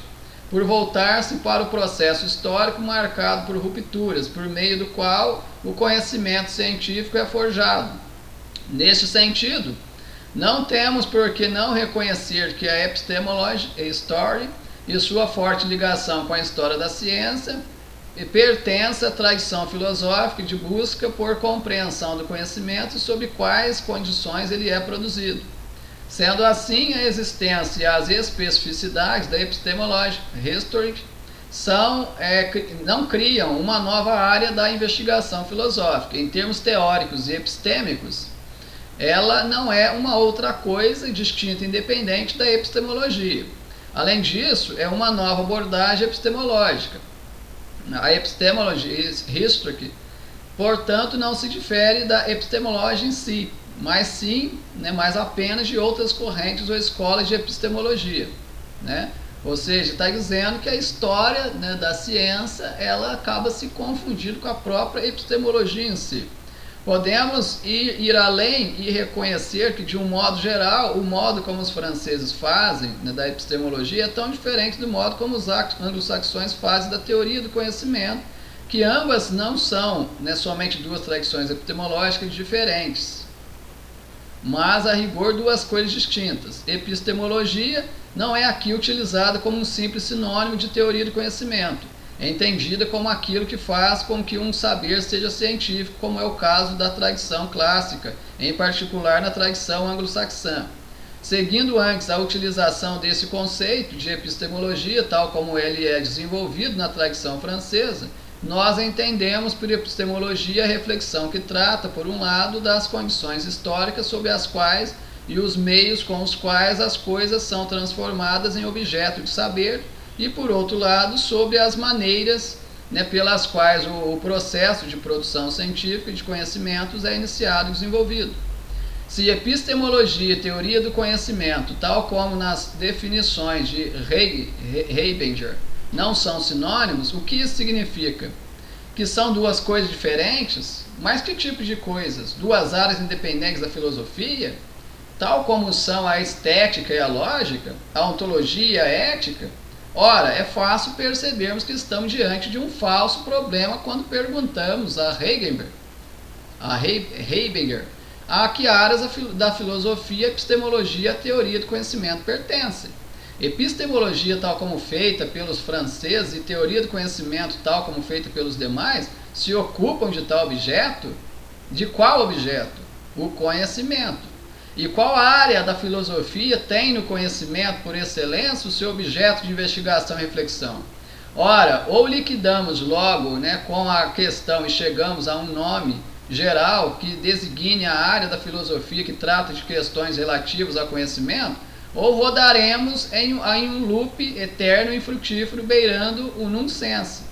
por voltar-se para o processo histórico marcado por rupturas, por meio do qual o conhecimento científico é forjado. Neste sentido, não temos por que não reconhecer que a epistemology history e sua forte ligação com a história da ciência pertence à tradição filosófica de busca por compreensão do conhecimento e sob quais condições ele é produzido. Sendo assim, a existência e as especificidades da epistemology history não criam uma nova área da investigação filosófica. Em termos teóricos e epistêmicos, ela não é uma outra coisa distinta e independente da epistemologia. Além disso, é uma nova abordagem epistemológica. A epistemology history, portanto, não se difere da epistemologia em si, mas sim, mais apenas de outras correntes ou escolas de epistemologia. Ou seja, está dizendo que a história da ciência ela acaba se confundindo com a própria epistemologia em si. Podemos ir além e reconhecer que, de um modo geral, o modo como os franceses fazem da epistemologia é tão diferente do modo como os anglo-saxões fazem da teoria do conhecimento, que ambas não são somente duas tradições epistemológicas diferentes, mas, a rigor, duas coisas distintas. Epistemologia não é aqui utilizada como um simples sinônimo de teoria do conhecimento, é entendida como aquilo que faz com que um saber seja científico, como é o caso da tradição clássica, em particular na tradição anglo-saxã. Seguindo antes a utilização desse conceito de epistemologia, tal como ele é desenvolvido na tradição francesa, nós entendemos por epistemologia a reflexão que trata, por um lado, das condições históricas sob as quais e os meios com os quais as coisas são transformadas em objeto de saber, e, por outro lado, sobre as maneiras pelas quais o processo de produção científica e de conhecimentos é iniciado e desenvolvido. Se epistemologia e teoria do conhecimento, tal como nas definições de Heiberger, não são sinônimos, o que isso significa? Que são duas coisas diferentes? Mas que tipo de coisas? Duas áreas independentes da filosofia? Tal como são a estética e a lógica, a ontologia e a ética? Ora, é fácil percebermos que estamos diante de um falso problema quando perguntamos a Heiberger a que áreas da filosofia, epistemologia e a teoria do conhecimento pertencem. Epistemologia, tal como feita pelos franceses, e teoria do conhecimento, tal como feita pelos demais, se ocupam de tal objeto? De qual objeto? O conhecimento. E qual área da filosofia tem no conhecimento por excelência o seu objeto de investigação e reflexão? Ora, ou liquidamos logo com a questão e chegamos a um nome geral que designe a área da filosofia que trata de questões relativas ao conhecimento, ou rodaremos em um loop eterno e infrutífero beirando o nonsense.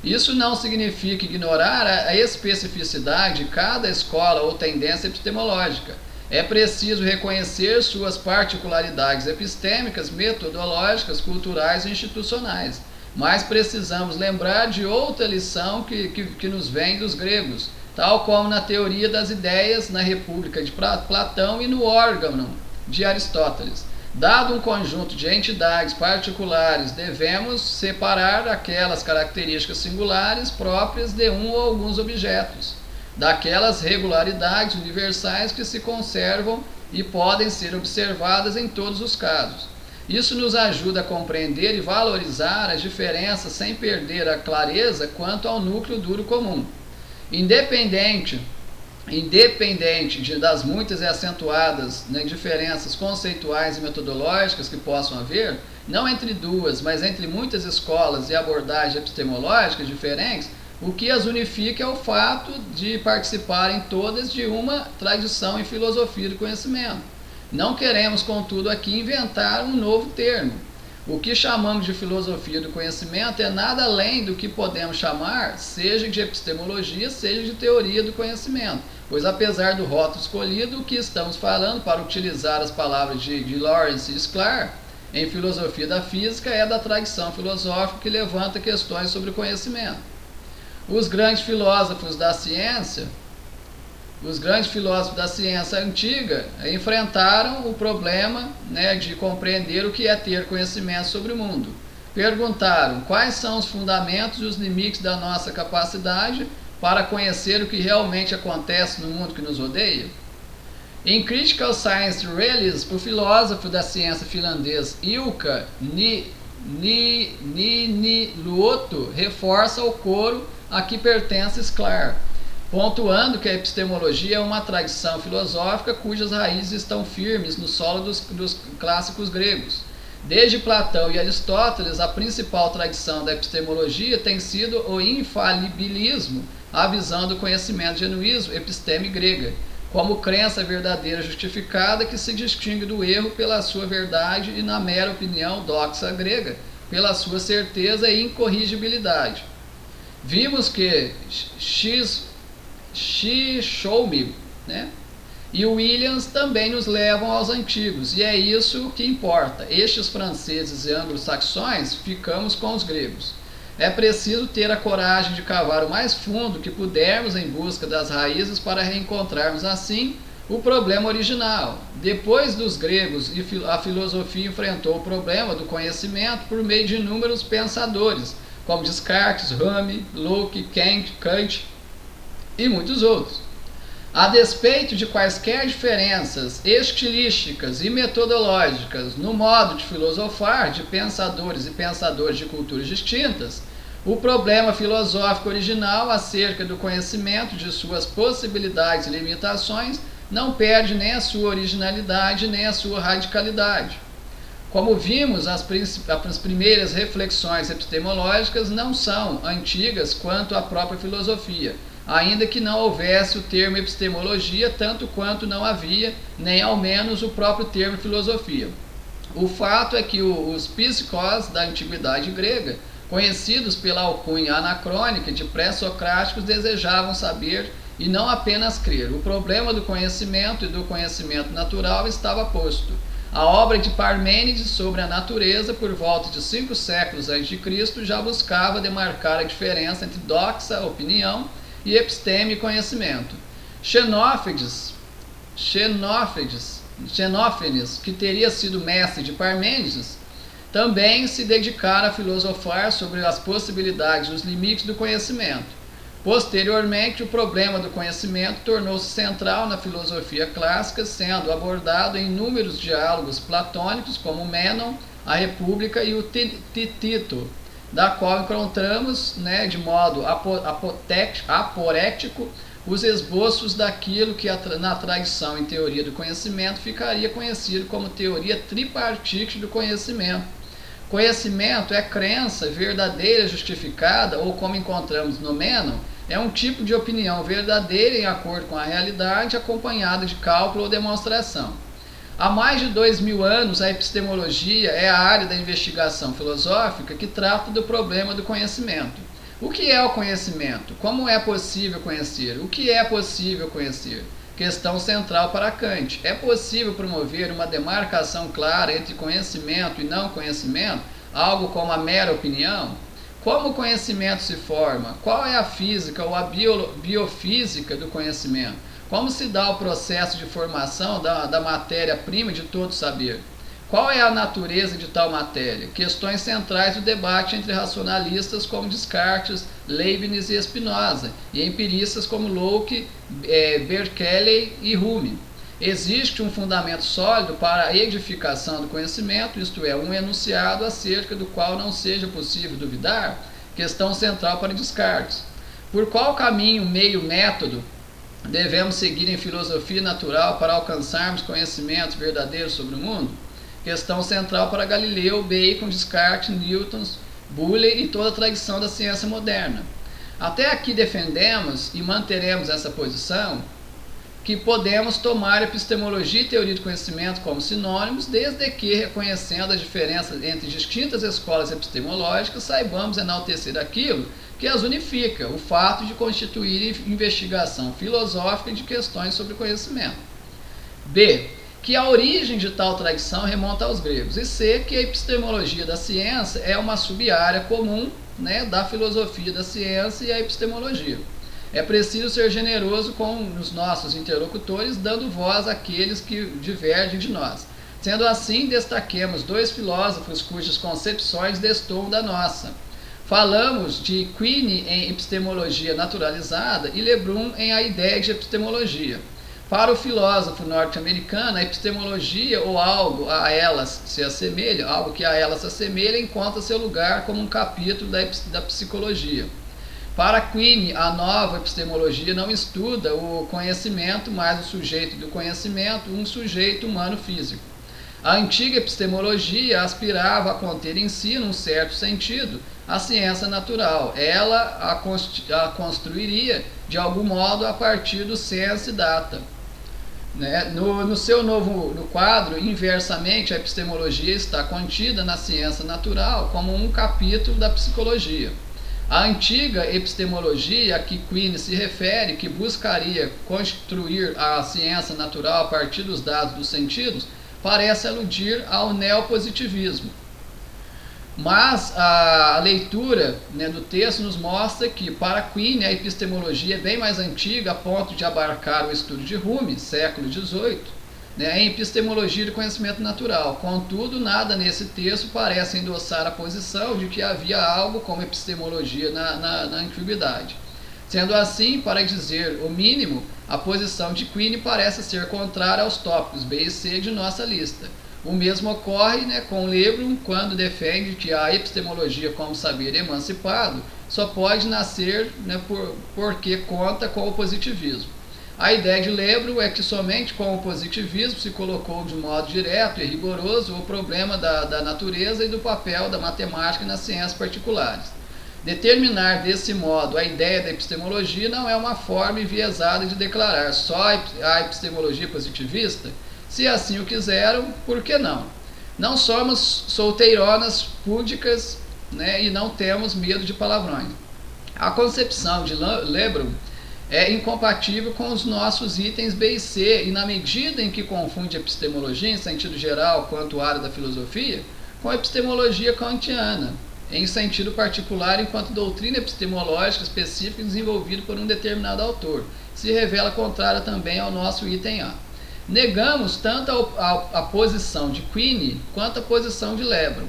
Isso não significa ignorar a especificidade de cada escola ou tendência epistemológica. É preciso reconhecer suas particularidades epistêmicas, metodológicas, culturais e institucionais. Mas precisamos lembrar de outra lição que nos vem dos gregos, tal como na teoria das ideias, na República de Platão e no órgão de Aristóteles. Dado um conjunto de entidades particulares, devemos separar aquelas características singulares próprias de um ou alguns objetos, daquelas regularidades universais que se conservam e podem ser observadas em todos os casos. Isso nos ajuda a compreender e valorizar as diferenças sem perder a clareza quanto ao núcleo duro comum. Independente independente das muitas e acentuadas, né, diferenças conceituais e metodológicas que possam haver, não entre duas, mas entre muitas escolas e abordagens epistemológicas diferentes, o que as unifica é o fato de participarem todas de uma tradição em filosofia do conhecimento. Não queremos, contudo, aqui inventar um novo termo. O que chamamos de filosofia do conhecimento é nada além do que podemos chamar, seja de epistemologia, seja de teoria do conhecimento, pois apesar do rótulo escolhido, o que estamos falando, para utilizar as palavras de Lawrence e Sklar, em filosofia da física, é da tradição filosófica que levanta questões sobre o conhecimento. Os grandes filósofos da ciência antiga enfrentaram o problema, né, de compreender o que é ter conhecimento sobre o mundo. Perguntaram quais são os fundamentos e os limites da nossa capacidade para conhecer o que realmente acontece no mundo que nos rodeia. Em Critical Science Realism, o filósofo da ciência finlandês Ilkka Niiniluoto reforça o coro a que pertence Sklar, pontuando que a epistemologia é uma tradição filosófica cujas raízes estão firmes no solo dos clássicos gregos. Desde Platão e Aristóteles, a principal tradição da epistemologia tem sido o infalibilismo, a visão do conhecimento genuíno, episteme grega, como crença verdadeira justificada que se distingue do erro pela sua verdade e, na mera opinião doxa grega, pela sua certeza e incorrigibilidade. Vimos que Shishome, né, e Williams também nos levam aos antigos, e é isso que importa. Estes franceses e anglo-saxões, ficamos com os gregos. É preciso ter a coragem de cavar o mais fundo que pudermos em busca das raízes para reencontrarmos assim o problema original. Depois dos gregos, a filosofia enfrentou o problema do conhecimento por meio de inúmeros pensadores, como Descartes, Hume, Locke, Kant e muitos outros. A despeito de quaisquer diferenças estilísticas e metodológicas no modo de filosofar de pensadores e pensadores de culturas distintas, o problema filosófico original acerca do conhecimento, de suas possibilidades e limitações, não perde nem a sua originalidade nem a sua radicalidade. Como vimos, as primeiras reflexões epistemológicas não são antigas quanto a própria filosofia, ainda que não houvesse o termo epistemologia, tanto quanto não havia, nem ao menos, o próprio termo filosofia. O fato é que os psicós da antiguidade grega, conhecidos pela alcunha anacrônica de pré-socráticos, desejavam saber e não apenas crer. O problema do conhecimento e do conhecimento natural estava posto. A obra de Parmênides sobre a natureza, por volta de 5 séculos a.C., já buscava demarcar a diferença entre doxa, opinião, e episteme, conhecimento. Xenófanes, que teria sido mestre de Parmênides, também se dedicara a filosofar sobre as possibilidades e os limites do conhecimento. Posteriormente, o problema do conhecimento tornou-se central na filosofia clássica, sendo abordado em inúmeros diálogos platônicos, como Mênon, a República e o Tito, da qual encontramos, né, de modo aporético os esboços daquilo que na tradição em teoria do conhecimento ficaria conhecido como teoria tripartite do conhecimento. Conhecimento é crença verdadeira justificada, ou como encontramos no Mênon, é um tipo de opinião verdadeira em acordo com a realidade, acompanhada de cálculo ou demonstração. Há mais de 2000 anos, a epistemologia é a área da investigação filosófica que trata do problema do conhecimento. O que é o conhecimento? Como é possível conhecer? O que é possível conhecer? Questão central para Kant. É possível promover uma demarcação clara entre conhecimento e não conhecimento, algo como a mera opinião? Como o conhecimento se forma? Qual é a física ou a biofísica do conhecimento? Como se dá o processo de formação da matéria-prima de todo saber? Qual é a natureza de tal matéria? Questões centrais do debate entre racionalistas como Descartes, Leibniz e Spinoza, e empiristas como Locke, Berkeley e Hume. Existe um fundamento sólido para a edificação do conhecimento, isto é, um enunciado acerca do qual não seja possível duvidar? Questão central para Descartes. Por qual caminho, meio, método devemos seguir em filosofia natural para alcançarmos conhecimentos verdadeiros sobre o mundo? Questão central para Galileu, Bacon, Descartes, Newton, Boole e toda a tradição da ciência moderna. Até aqui defendemos e manteremos essa posição que podemos tomar epistemologia e teoria do conhecimento como sinônimos, desde que, reconhecendo a diferença entre distintas escolas epistemológicas, saibamos enaltecer aquilo que as unifica, o fato de constituir investigação filosófica de questões sobre conhecimento. B. Que a origem de tal tradição remonta aos gregos. E C. Que a epistemologia da ciência é uma sub-área comum, da filosofia da ciência e a epistemologia. É preciso ser generoso com os nossos interlocutores, dando voz àqueles que divergem de nós. Sendo assim, destaquemos 2 filósofos cujas concepções destoam da nossa. Falamos de Quine em epistemologia naturalizada e Lebrun em a ideia de epistemologia. Para o filósofo norte-americano, a epistemologia ou algo a elas se assemelha, algo que a elas se assemelha, encontra seu lugar como um capítulo da psicologia. Para Quine, a nova epistemologia não estuda o conhecimento, mas o sujeito do conhecimento, um sujeito humano físico. A antiga epistemologia aspirava a conter em si, num certo sentido, a ciência natural. Ela a construiria, de algum modo, a partir do sensu data. No seu no quadro, inversamente, a epistemologia está contida na ciência natural como um capítulo da psicologia. A antiga epistemologia a que Quine se refere, que buscaria construir a ciência natural a partir dos dados dos sentidos, parece aludir ao neopositivismo. Mas a leitura do texto nos mostra que, para Quine, a epistemologia é bem mais antiga, a ponto de abarcar o estudo de Hume, século XVIII, em epistemologia do conhecimento natural. Contudo, nada nesse texto parece endossar a posição de que havia algo como epistemologia na antiguidade. Sendo assim, para dizer o mínimo, a posição de Quine parece ser contrária aos tópicos B e C de nossa lista. O mesmo ocorre com Lebrun, quando defende que a epistemologia como saber emancipado só pode nascer porque conta com o positivismo. A ideia de Lebrun é que somente com o positivismo se colocou de modo direto e rigoroso o problema da natureza e do papel da matemática nas ciências particulares. Determinar desse modo a ideia da epistemologia não é uma forma enviesada de declarar só a epistemologia positivista. Se assim o quiseram, por que não? Não somos solteironas púdicas e não temos medo de palavrões. A concepção de Lebrun é incompatível com os nossos itens B e C, e na medida em que confunde epistemologia em sentido geral quanto área da filosofia, com a epistemologia kantiana, em sentido particular enquanto doutrina epistemológica específica desenvolvida por um determinado autor, se revela contrária também ao nosso item A. Negamos tanto a posição de Quine quanto a posição de Lebrun.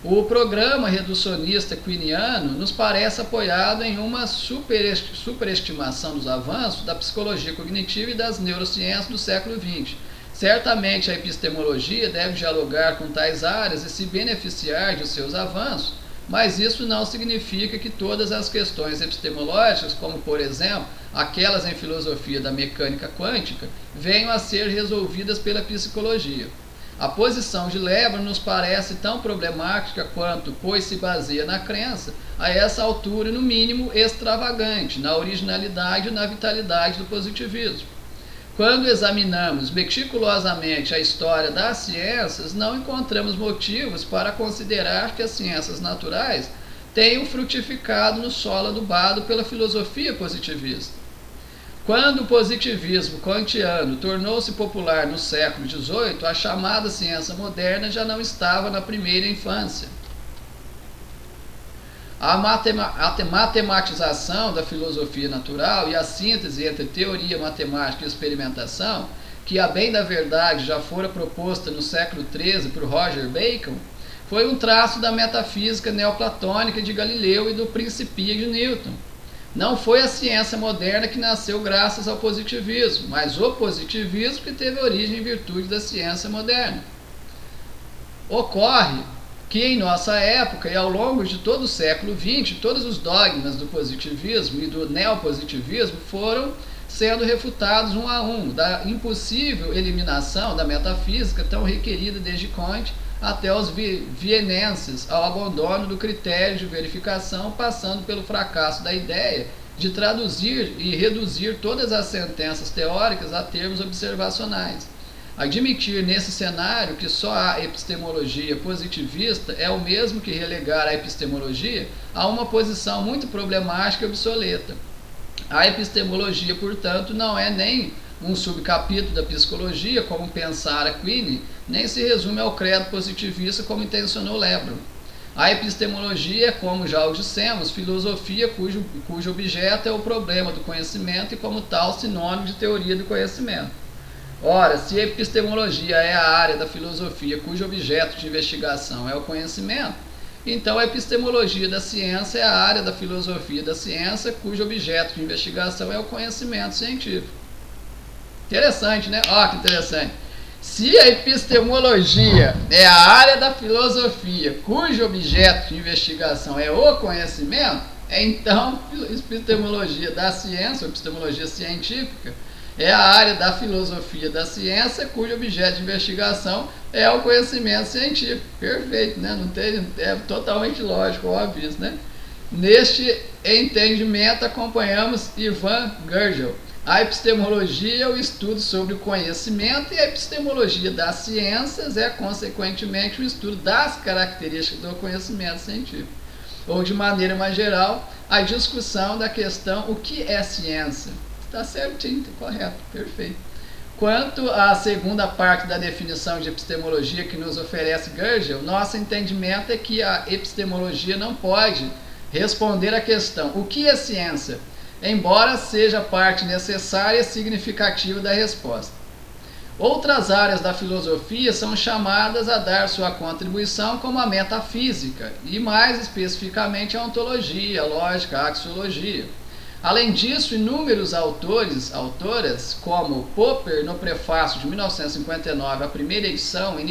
O programa reducionista quiniano nos parece apoiado em uma superestimação dos avanços da psicologia cognitiva e das neurociências do século XX. Certamente a epistemologia deve dialogar com tais áreas e se beneficiar de seus avanços, mas isso não significa que todas as questões epistemológicas, como por exemplo aquelas em filosofia da mecânica quântica, venham a ser resolvidas pela psicologia. A posição de Lebrun nos parece tão problemática quanto, pois se baseia na crença, a essa altura, no mínimo, extravagante, na originalidade e na vitalidade do positivismo. Quando examinamos meticulosamente a história das ciências, não encontramos motivos para considerar que as ciências naturais tenham frutificado no solo adubado pela filosofia positivista. Quando o positivismo kantiano tornou-se popular no século XVIII, a chamada ciência moderna já não estava na primeira infância. A matematização da filosofia natural e a síntese entre teoria matemática e experimentação, que a bem da verdade já fora proposta no século XIII por Roger Bacon, foi um traço da metafísica neoplatônica de Galileu e do Principia de Newton. Não foi a ciência moderna que nasceu graças ao positivismo, mas o positivismo que teve origem em virtude da ciência moderna. Ocorre que em nossa época e ao longo de todo o século XX, todos os dogmas do positivismo e do neopositivismo foram sendo refutados um a um, da impossível eliminação da metafísica tão requerida desde Kant até os vienenses, ao abandono do critério de verificação, passando pelo fracasso da ideia de traduzir e reduzir todas as sentenças teóricas a termos observacionais. Admitir nesse cenário que só há epistemologia positivista é o mesmo que relegar a epistemologia a uma posição muito problemática e obsoleta. A epistemologia, portanto, não é nem um subcapítulo da psicologia, como pensara Quine, nem se resume ao credo positivista, como intencionou Lebron. A epistemologia é, como já o dissemos, filosofia cujo objeto é o problema do conhecimento e, como tal, sinônimo de teoria do conhecimento. Ora, se a epistemologia é a área da filosofia cujo objeto de investigação é o conhecimento, então a epistemologia da ciência é a área da filosofia da ciência cujo objeto de investigação é o conhecimento científico. Interessante, né? Ó, que interessante. Se a epistemologia é a área da filosofia cujo objeto de investigação é o conhecimento, então a epistemologia da ciência, a epistemologia científica, é a área da filosofia da ciência cujo objeto de investigação é o conhecimento científico. Perfeito, né? Não tem, é totalmente lógico, óbvio isso, né? Neste entendimento acompanhamos Ivan Gergel. A epistemologia é o estudo sobre o conhecimento e a epistemologia das ciências é, consequentemente, o estudo das características do conhecimento científico. Ou, de maneira mais geral, a discussão da questão o que é ciência. Está certinho, está correto, perfeito. Quanto à segunda parte da definição de epistemologia que nos oferece Gergel, nosso entendimento é que a epistemologia não pode responder à questão o que é ciência, embora seja parte necessária e significativa da resposta. Outras áreas da filosofia são chamadas a dar sua contribuição, como a metafísica e, mais especificamente, a ontologia, a lógica, a axiologia. Além disso, inúmeros autoras, como Popper, no prefácio de 1959, a primeira edição em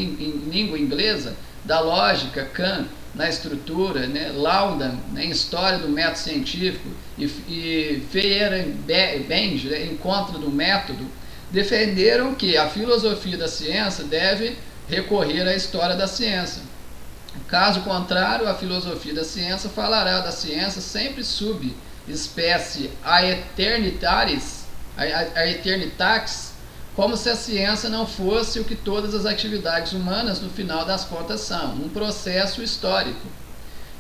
língua inglesa da lógica, Kant, na estrutura, né, Laudan, né, em história do método científico, e Feyerabend, né, encontro do método, defenderam que a filosofia da ciência deve recorrer à história da ciência. Caso contrário, a filosofia da ciência falará da ciência sempre sob espécie aeternitatis, como se a ciência não fosse o que todas as atividades humanas no final das contas são, um processo histórico.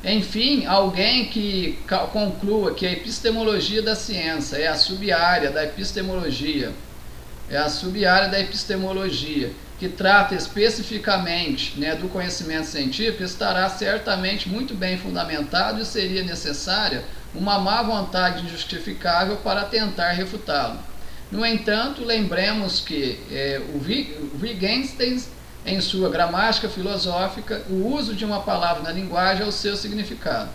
Enfim, alguém que conclua que a epistemologia da ciência é a sub-área da epistemologia, que trata especificamente, né, do conhecimento científico, estará certamente muito bem fundamentado e seria necessária uma má vontade injustificável para tentar refutá-lo. No entanto, lembremos que o Wittgenstein, em sua gramática filosófica, o uso de uma palavra na linguagem é o seu significado.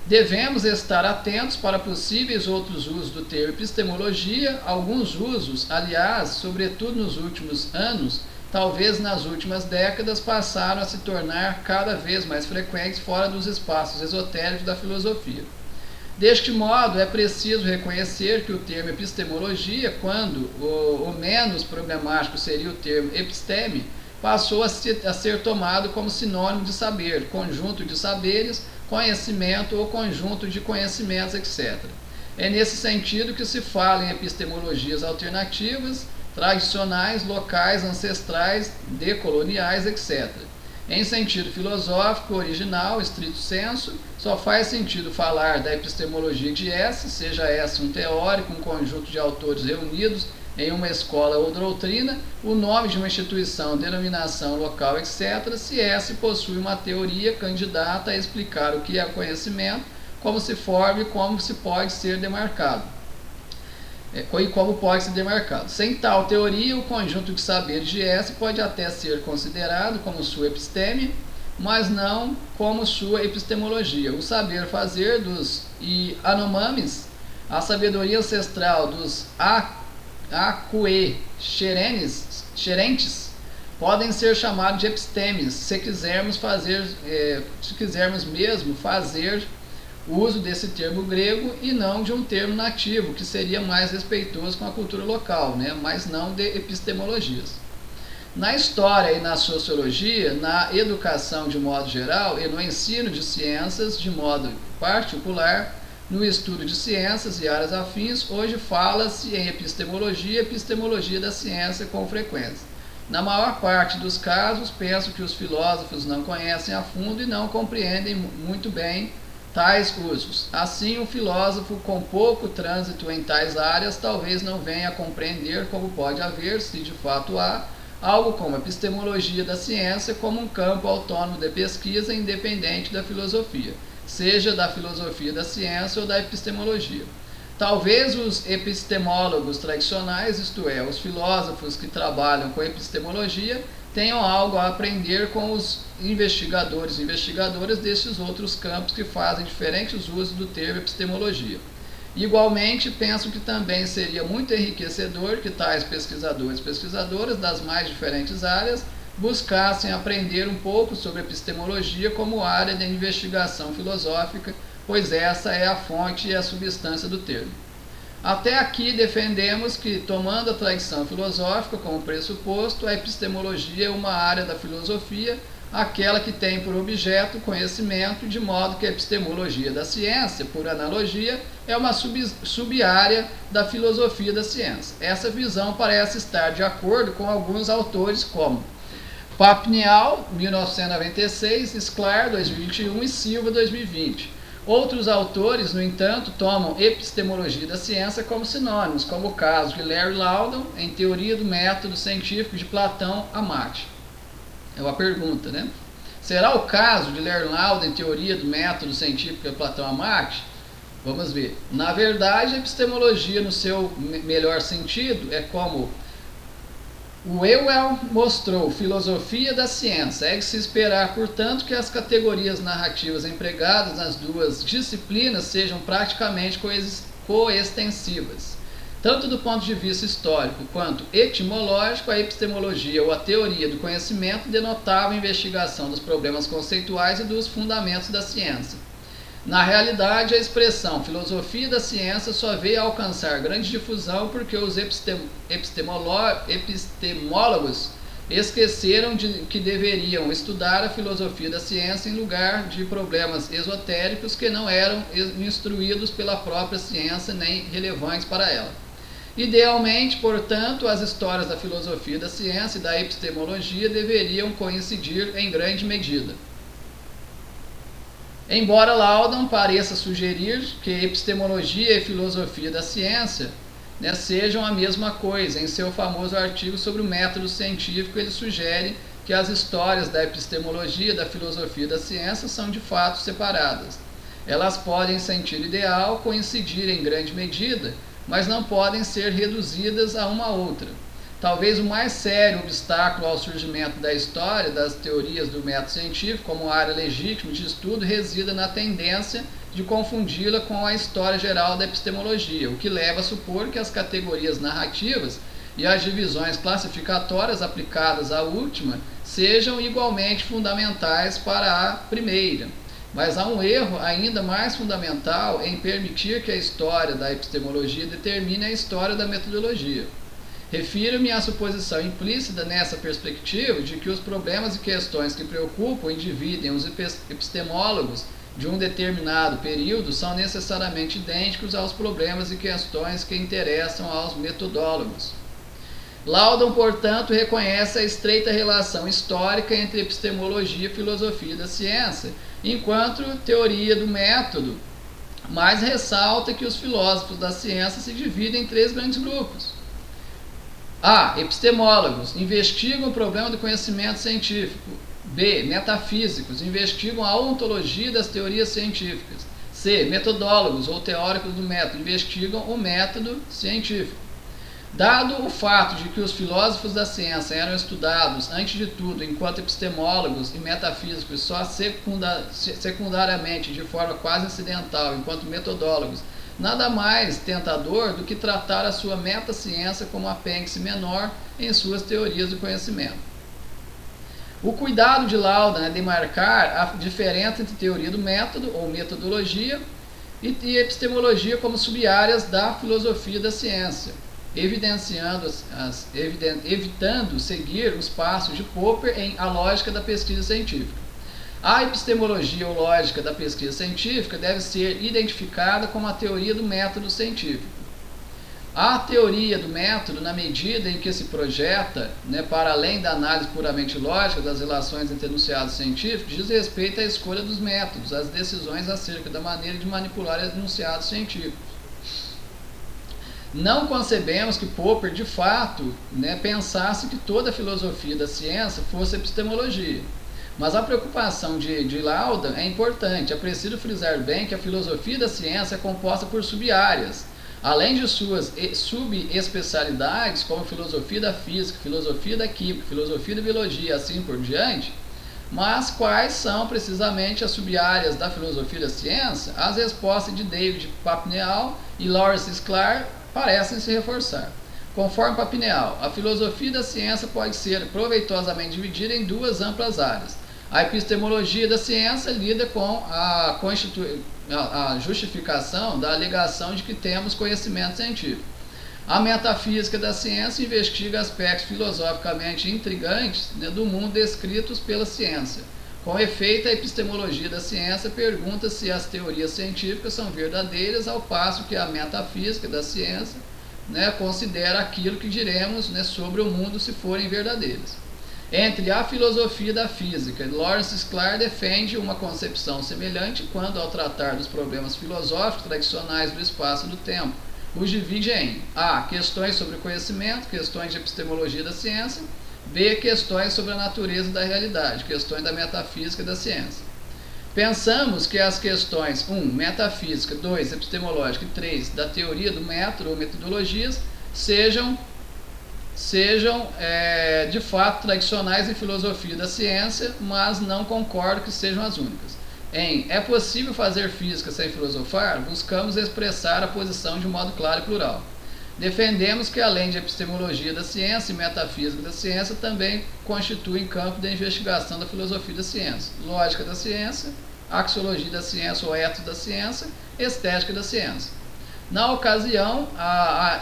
Devemos estar atentos para possíveis outros usos do termo epistemologia, alguns usos, aliás, sobretudo nos últimos anos, talvez nas últimas décadas, passaram a se tornar cada vez mais frequentes fora dos espaços esotéricos da filosofia. Deste modo, é preciso reconhecer que o termo epistemologia, quando o menos problemático seria o termo episteme, passou a ser tomado como sinônimo de saber, conjunto de saberes, conhecimento ou conjunto de conhecimentos, etc. É nesse sentido que se fala em epistemologias alternativas, tradicionais, locais, ancestrais, decoloniais, etc. Em sentido filosófico original, estrito sensu, só faz sentido falar da epistemologia de S, seja essa um teórico, um conjunto de autores reunidos em uma escola ou doutrina, o nome de uma instituição, denominação local, etc., se S possui uma teoria candidata a explicar o que é conhecimento, como se forma e como se pode ser demarcado. Sem tal teoria, o conjunto de saberes de S pode até ser considerado como sua episteme, mas não como sua epistemologia. O saber fazer dos Yanomamis, a sabedoria ancestral dos Akue xerentes, podem ser chamados de epistemes, se quisermos mesmo fazer o uso desse termo grego e não de um termo nativo, que seria mais respeitoso com a cultura local, né? Mas não de epistemologias. Na história e na sociologia, na educação de modo geral e no ensino de ciências de modo particular, no estudo de ciências e áreas afins, hoje fala-se em epistemologia e epistemologia da ciência com frequência. Na maior parte dos casos, penso que os filósofos não conhecem a fundo e não compreendem muito bem tais usos. Assim, um filósofo com pouco trânsito em tais áreas talvez não venha a compreender como pode haver, se de fato há, algo como a epistemologia da ciência como um campo autônomo de pesquisa independente da filosofia, seja da filosofia da ciência ou da epistemologia. Talvez os epistemólogos tradicionais, isto é, os filósofos que trabalham com epistemologia, tenham algo a aprender com os investigadores e investigadoras destes outros campos que fazem diferentes usos do termo epistemologia. Igualmente, penso que também seria muito enriquecedor que tais pesquisadores e pesquisadoras das mais diferentes áreas buscassem aprender um pouco sobre epistemologia como área de investigação filosófica, pois essa é a fonte e a substância do termo. Até aqui defendemos que, tomando a tradição filosófica como pressuposto, a epistemologia é uma área da filosofia, aquela que tem por objeto o conhecimento, de modo que a epistemologia da ciência, por analogia, é uma sub-área da filosofia da ciência. Essa visão parece estar de acordo com alguns autores como Papnial, 1996, Sklar, 2021 e Silva, 2020. Outros autores, no entanto, tomam epistemologia da ciência como sinônimos, como o caso de Larry Loudon, em Teoria do Método Científico de Platão a Mate. É uma pergunta, né? Será o caso de Larry Loudon em Teoria do Método Científico de Platão a Mate? Vamos ver. Na verdade, a epistemologia, no seu melhor sentido, é como o Ewell mostrou, filosofia da ciência. É de se esperar, portanto, que as categorias narrativas empregadas nas duas disciplinas sejam praticamente coextensivas. Tanto do ponto de vista histórico quanto etimológico, a epistemologia ou a teoria do conhecimento denotava a investigação dos problemas conceituais e dos fundamentos da ciência. Na realidade, a expressão filosofia da ciência só veio a alcançar grande difusão porque os epistemólogos esqueceram de que deveriam estudar a filosofia da ciência em lugar de problemas esotéricos que não eram instruídos pela própria ciência nem relevantes para ela. Idealmente, portanto, as histórias da filosofia da ciência e da epistemologia deveriam coincidir em grande medida. Embora Loudon pareça sugerir que epistemologia e filosofia da ciência, né, sejam a mesma coisa, em seu famoso artigo sobre o método científico ele sugere que as histórias da epistemologia e da filosofia da ciência são de fato separadas. Elas podem, em sentido ideal, coincidir em grande medida, mas não podem ser reduzidas a uma outra. Talvez o mais sério obstáculo ao surgimento da história das teorias do método científico como área legítima de estudo resida na tendência de confundi-la com a história geral da epistemologia, o que leva a supor que as categorias narrativas e as divisões classificatórias aplicadas à última sejam igualmente fundamentais para a primeira. Mas há um erro ainda mais fundamental em permitir que a história da epistemologia determine a história da metodologia. Refiro-me à suposição implícita nessa perspectiva de que os problemas e questões que preocupam e dividem os epistemólogos de um determinado período são necessariamente idênticos aos problemas e questões que interessam aos metodólogos. Loudon, portanto, reconhece a estreita relação histórica entre epistemologia e filosofia da ciência, enquanto teoria do método, mas ressalta que os filósofos da ciência se dividem em três grandes grupos. A. Epistemólogos, investigam o problema do conhecimento científico. B. Metafísicos, investigam a ontologia das teorias científicas. C. Metodólogos, ou teóricos do método, investigam o método científico. Dado o fato de que os filósofos da ciência eram estudados, antes de tudo, enquanto epistemólogos e metafísicos, só secundariamente, de forma quase incidental, enquanto metodólogos, nada mais tentador do que tratar a sua metaciência como apêndice menor em suas teorias do conhecimento. O cuidado de Lauda, né, demarcar a diferença entre teoria do método ou metodologia e epistemologia como sub-áreas da filosofia da ciência, evitando seguir os passos de Popper em A Lógica da Pesquisa Científica. A epistemologia ou lógica da pesquisa científica deve ser identificada como a teoria do método científico. A teoria do método, na medida em que se projeta, né, para além da análise puramente lógica das relações entre enunciados científicos, diz respeito à escolha dos métodos, às decisões acerca da maneira de manipular enunciados científicos. Não concebemos que Popper, de fato, né, pensasse que toda a filosofia da ciência fosse epistemologia. Mas a preocupação de Lauda é importante. É preciso frisar bem que a filosofia da ciência é composta por sub-áreas, além de suas subespecialidades, como filosofia da física, filosofia da química, filosofia da biologia e assim por diante. Mas quais são precisamente as sub-áreas da filosofia da ciência? As respostas de David Papineau e Lawrence Sklar parecem se reforçar. Conforme Papineau, a filosofia da ciência pode ser proveitosamente dividida em duas amplas áreas. A epistemologia da ciência lida com a justificação da alegação de que temos conhecimento científico. A metafísica da ciência investiga aspectos filosoficamente intrigantes, né, do mundo descritos pela ciência. Com efeito, a epistemologia da ciência pergunta se as teorias científicas são verdadeiras, ao passo que a metafísica da ciência, né, considera aquilo que diremos, né, sobre o mundo se forem verdadeiras. Entre a filosofia da física, Lawrence Sklar defende uma concepção semelhante quando, ao tratar dos problemas filosóficos tradicionais do espaço e do tempo, os divide em A. Questões sobre o conhecimento, questões de epistemologia da ciência, B. Questões sobre a natureza da realidade, questões da metafísica da ciência. Pensamos que as questões 1. Metafísica, 2. Epistemológica e 3. Da teoria do método ou metodologias sejam de fato tradicionais em filosofia da ciência, mas não concordo que sejam as únicas. É possível fazer física sem filosofar? Buscamos expressar a posição de modo claro e plural. Defendemos que, além de epistemologia da ciência e metafísica da ciência, também constituem campo da investigação da filosofia da ciência, lógica da ciência, axiologia da ciência ou ética da ciência, estética da ciência. Na ocasião,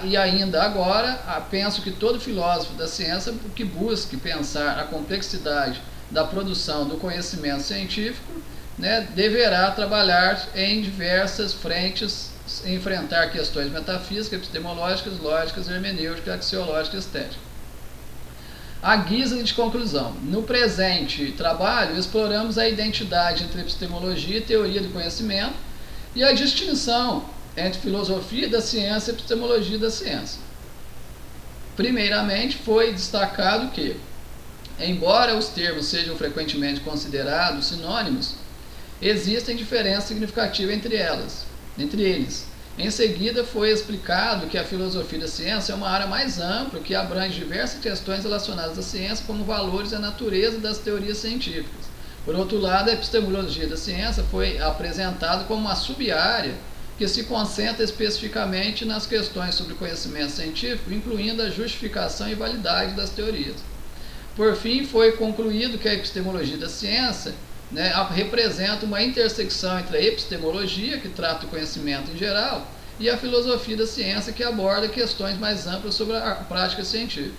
e ainda agora, penso que todo filósofo da ciência que busque pensar a complexidade da produção do conhecimento científico, né, deverá trabalhar em diversas frentes, enfrentar questões metafísicas, epistemológicas, lógicas, hermenêuticas, axiológicas e estéticas. A guisa de conclusão. No presente trabalho, exploramos a identidade entre epistemologia e teoria do conhecimento e a distinção entre filosofia da ciência e epistemologia da ciência. Primeiramente, foi destacado que, embora os termos sejam frequentemente considerados sinônimos, existem diferenças significativas entre eles. Em seguida, foi explicado que a filosofia da ciência é uma área mais ampla que abrange diversas questões relacionadas à ciência, como valores e a natureza das teorias científicas. Por outro lado, a epistemologia da ciência foi apresentada como uma sub-área que se concentra especificamente nas questões sobre conhecimento científico, incluindo a justificação e validade das teorias. Por fim, foi concluído que a epistemologia da ciência, né, representa uma intersecção entre a epistemologia, que trata do conhecimento em geral, e a filosofia da ciência, que aborda questões mais amplas sobre a prática científica.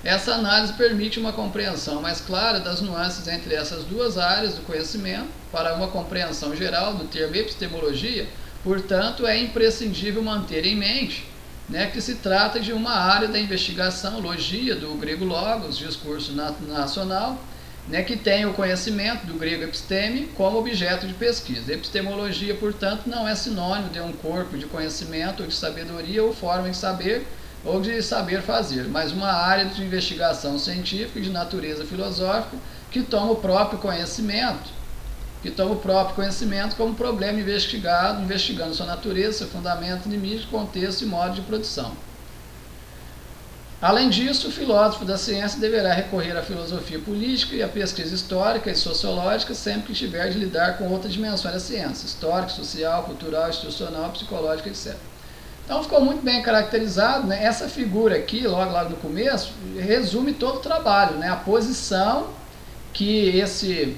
Essa análise permite uma compreensão mais clara das nuances entre essas duas áreas do conhecimento. Para uma compreensão geral do termo epistemologia, portanto, é imprescindível manter em mente, né, que se trata de uma área da investigação, logia, do grego logos, discurso nacional, né, que tem o conhecimento, do grego episteme, como objeto de pesquisa. Epistemologia, portanto, não é sinônimo de um corpo de conhecimento, ou de sabedoria, ou forma de saber, ou de saber fazer, mas uma área de investigação científica e de natureza filosófica que toma o próprio conhecimento como problema investigando sua natureza, seu fundamento, limite, contexto e modo de produção. Além disso, o filósofo da ciência deverá recorrer à filosofia política e à pesquisa histórica e sociológica sempre que tiver de lidar com outras dimensões da ciência, histórica, social, cultural, institucional, psicológica, etc. Então ficou muito bem caracterizado, né? Essa figura aqui, logo no começo, resume todo o trabalho, né? A posição que esse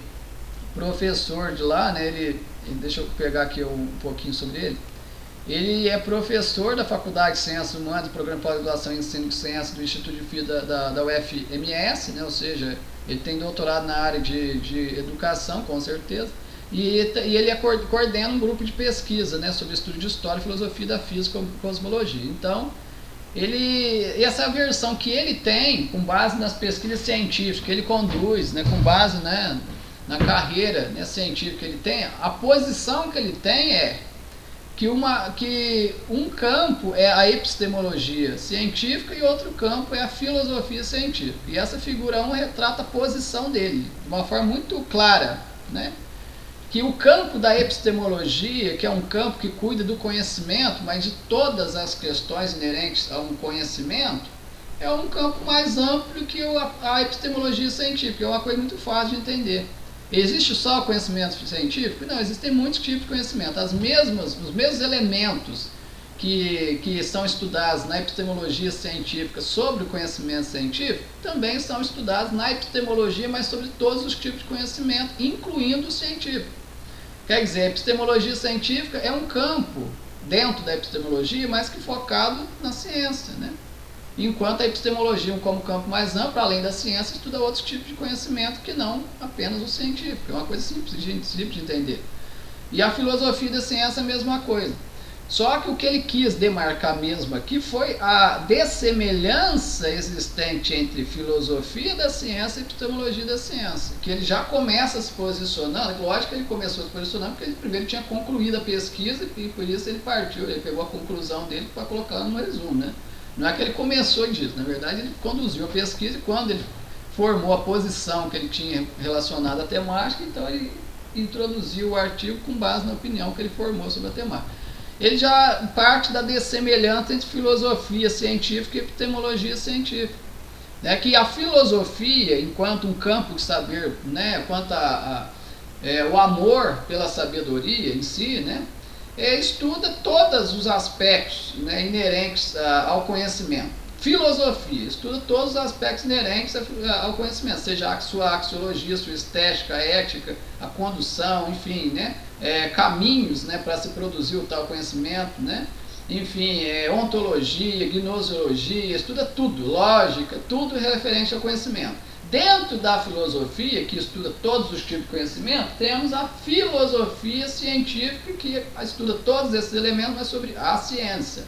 professor de lá, né, deixa eu pegar aqui um pouquinho sobre ele. Ele é professor da Faculdade de Ciências Humanas, Programa de Pós-Graduação em Ensino de Ciências do Instituto de Física da UFMS, né, ou seja, ele tem doutorado na área de educação, com certeza, e ele coordena um grupo de pesquisa, né, sobre estudo de história e filosofia da física e cosmologia. Então, essa versão que ele tem, com base nas pesquisas científicas que ele conduz, né, com base, né, na carreira, né, científica que ele tem, a posição que ele tem é que um campo é a epistemologia científica e outro campo é a filosofia científica. E essa figura 1 retrata a posição dele de uma forma muito clara, né? Que o campo da epistemologia, que é um campo que cuida do conhecimento, mas de todas as questões inerentes a um conhecimento, é um campo mais amplo que a epistemologia científica. É uma coisa muito fácil de entender. Existe só o conhecimento científico? Não, existem muitos tipos de conhecimento. Os mesmos elementos que são estudados na epistemologia científica sobre o conhecimento científico também são estudados na epistemologia, mas sobre todos os tipos de conhecimento, incluindo o científico. Quer dizer, a epistemologia científica é um campo dentro da epistemologia, mas que focado na ciência, né? Enquanto a epistemologia, como campo mais amplo, além da ciência, estuda outros tipos de conhecimento que não apenas o científico. É uma coisa simples de entender. E a filosofia da ciência é a mesma coisa. Só que o que ele quis demarcar mesmo aqui foi a dessemelhança existente entre filosofia da ciência e epistemologia da ciência. Que ele já começa se posicionando, lógico que ele começou a se posicionar porque ele primeiro tinha concluído a pesquisa e por isso ele partiu, ele pegou a conclusão dele para colocar no resumo, né? Não é que ele começou disso, na verdade ele conduziu a pesquisa e quando ele formou a posição que ele tinha relacionada à temática, então ele introduziu o artigo com base na opinião que ele formou sobre a temática. Ele já parte da dessemelhança entre filosofia científica e epistemologia científica. Né? Que a filosofia, enquanto um campo de saber, né? Quanto o amor pela sabedoria em si, né? Estuda todos os aspectos, né, inerentes ao conhecimento. Filosofia estuda todos os aspectos inerentes ao conhecimento, seja a sua axiologia, sua estética, a ética, a condução, enfim, né, caminhos, né, para se produzir o tal conhecimento, né, enfim, ontologia, gnoseologia, estuda tudo, lógica, tudo referente ao conhecimento. Dentro da filosofia, que estuda todos os tipos de conhecimento, temos a filosofia científica, que estuda todos esses elementos, mas sobre a ciência.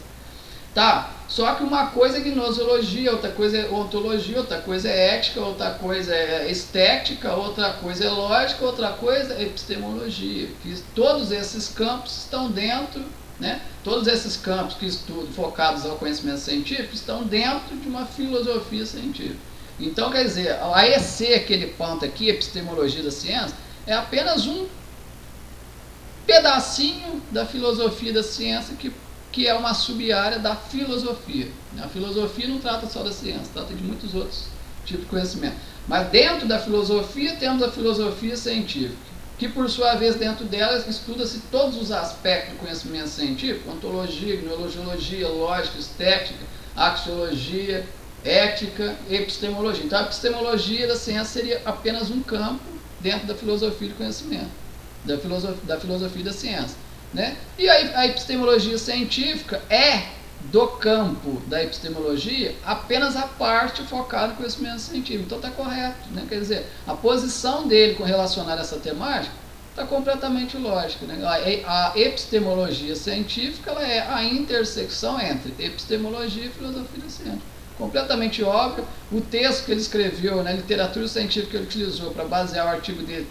Tá? Só que uma coisa é gnoseologia, outra coisa é ontologia, outra coisa é ética, outra coisa é estética, outra coisa é lógica, outra coisa é epistemologia. Que todos esses campos estão dentro, né? Todos esses campos que estudam focados ao conhecimento científico estão dentro de uma filosofia científica. Então, quer dizer, a EC, aquele ponto aqui, epistemologia da ciência, é apenas um pedacinho da filosofia da ciência que é uma sub-área da filosofia. A filosofia não trata só da ciência, trata de muitos outros tipos de conhecimento. Mas dentro da filosofia temos a filosofia científica, que por sua vez dentro dela estuda-se todos os aspectos do conhecimento científico, ontologia, gnoseologia, lógica, estética, axiologia, ética e epistemologia. Então a epistemologia da ciência seria apenas um campo dentro da filosofia do conhecimento, da filosofia da ciência. Né? E a epistemologia científica é do campo da epistemologia apenas a parte focada no conhecimento científico. Então está correto. Né? Quer dizer, a posição dele com relação a essa temática está completamente lógica. Né? A epistemologia científica ela é a intersecção entre epistemologia e filosofia da ciência. Completamente óbvio. O texto que ele escreveu, na literatura científica que ele utilizou para basear o artigo dele,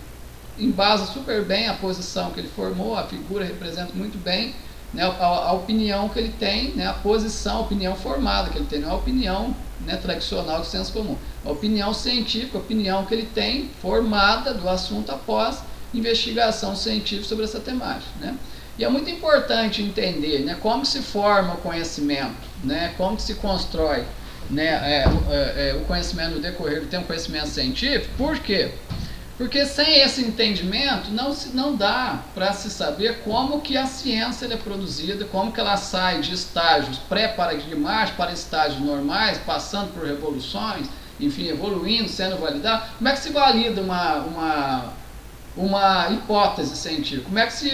embasa super bem a posição que ele formou, a figura representa muito bem, né, a opinião que ele tem, né, a posição, a opinião formada que ele tem, não é a opinião, né, tradicional do senso comum, a opinião científica, a opinião que ele tem formada do assunto após investigação científica sobre essa temática. Né. E é muito importante entender, né, como se forma o conhecimento, né, como se constrói, né, o conhecimento no decorrer do tempo, o conhecimento científico. Por quê? Porque sem esse entendimento não dá para se saber como que a ciência é produzida, como que ela sai de estágios pré-paradigmáticos para estágios normais, passando por revoluções, enfim, evoluindo, sendo validado. Como é que se valida uma hipótese científica? Como é que se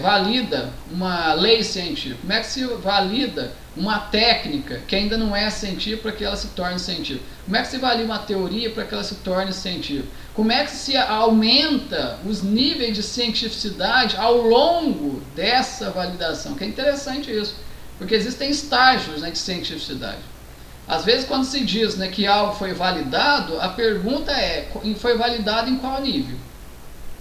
valida uma lei científica? Como é que se valida uma técnica que ainda não é científica para que ela se torne científica? Como é que se valida uma teoria para que ela se torne científica? Como é que se aumenta os níveis de cientificidade ao longo dessa validação? Que é interessante isso, porque existem estágios, né, de cientificidade. Às vezes, quando se diz, né, que algo foi validado, a pergunta é: foi validado em qual nível?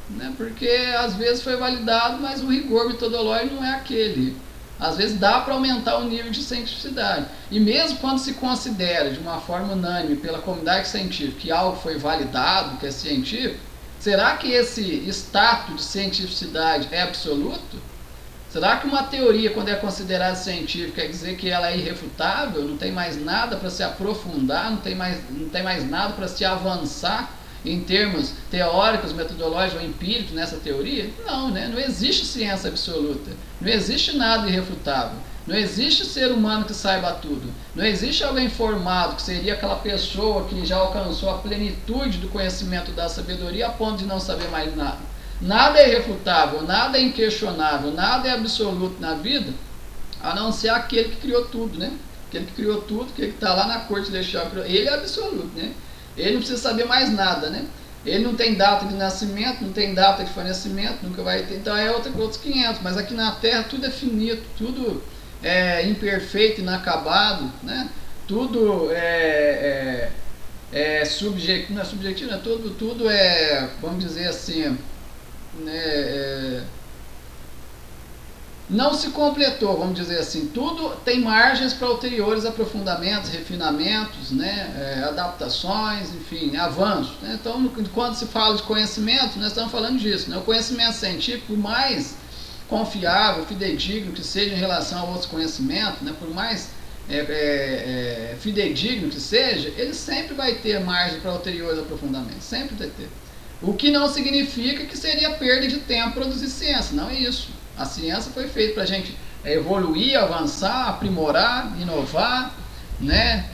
Né? Porque às vezes foi validado, mas o rigor metodológico não é aquele. Às vezes dá para aumentar o nível de cientificidade. E mesmo quando se considera de uma forma unânime pela comunidade científica que algo foi validado, que é científico, será que esse status de cientificidade é absoluto? Será que uma teoria, quando é considerada científica, quer dizer que ela é irrefutável? Não tem mais nada para se aprofundar, não tem mais nada para se avançar em termos teóricos, metodológicos ou empíricos nessa teoria? Não, né? Não existe ciência absoluta, não existe nada irrefutável, não existe ser humano que saiba tudo, não existe alguém formado que seria aquela pessoa que já alcançou a plenitude do conhecimento da sabedoria a ponto de não saber mais nada. Nada é irrefutável, nada é inquestionável, nada é absoluto na vida, a não ser aquele que criou tudo, né? Aquele que criou tudo, aquele que está lá na corte celestial, ele é absoluto, né? Ele não precisa saber mais nada, né? Ele não tem data de nascimento, não tem data de falecimento, nunca vai ter. Então é outros 500. Mas aqui na Terra tudo é finito, tudo é imperfeito, inacabado, né? Tudo é subjetivo, não é subjetivo, né? Tudo é, vamos dizer assim, né? Não se completou, vamos dizer assim. Tudo tem margens para ulteriores aprofundamentos, refinamentos, né, adaptações, enfim, avanços, né? Então, quando se fala de conhecimento, nós estamos falando disso, né? O conhecimento científico, por mais confiável, fidedigno que seja em relação a outros conhecimentos, né, por mais fidedigno que seja, ele sempre vai ter margem para ulteriores aprofundamentos, sempre vai ter. O que não significa que seria perda de tempo produzir ciência, não é isso. A ciência foi feita para a gente evoluir, avançar, aprimorar, inovar, né?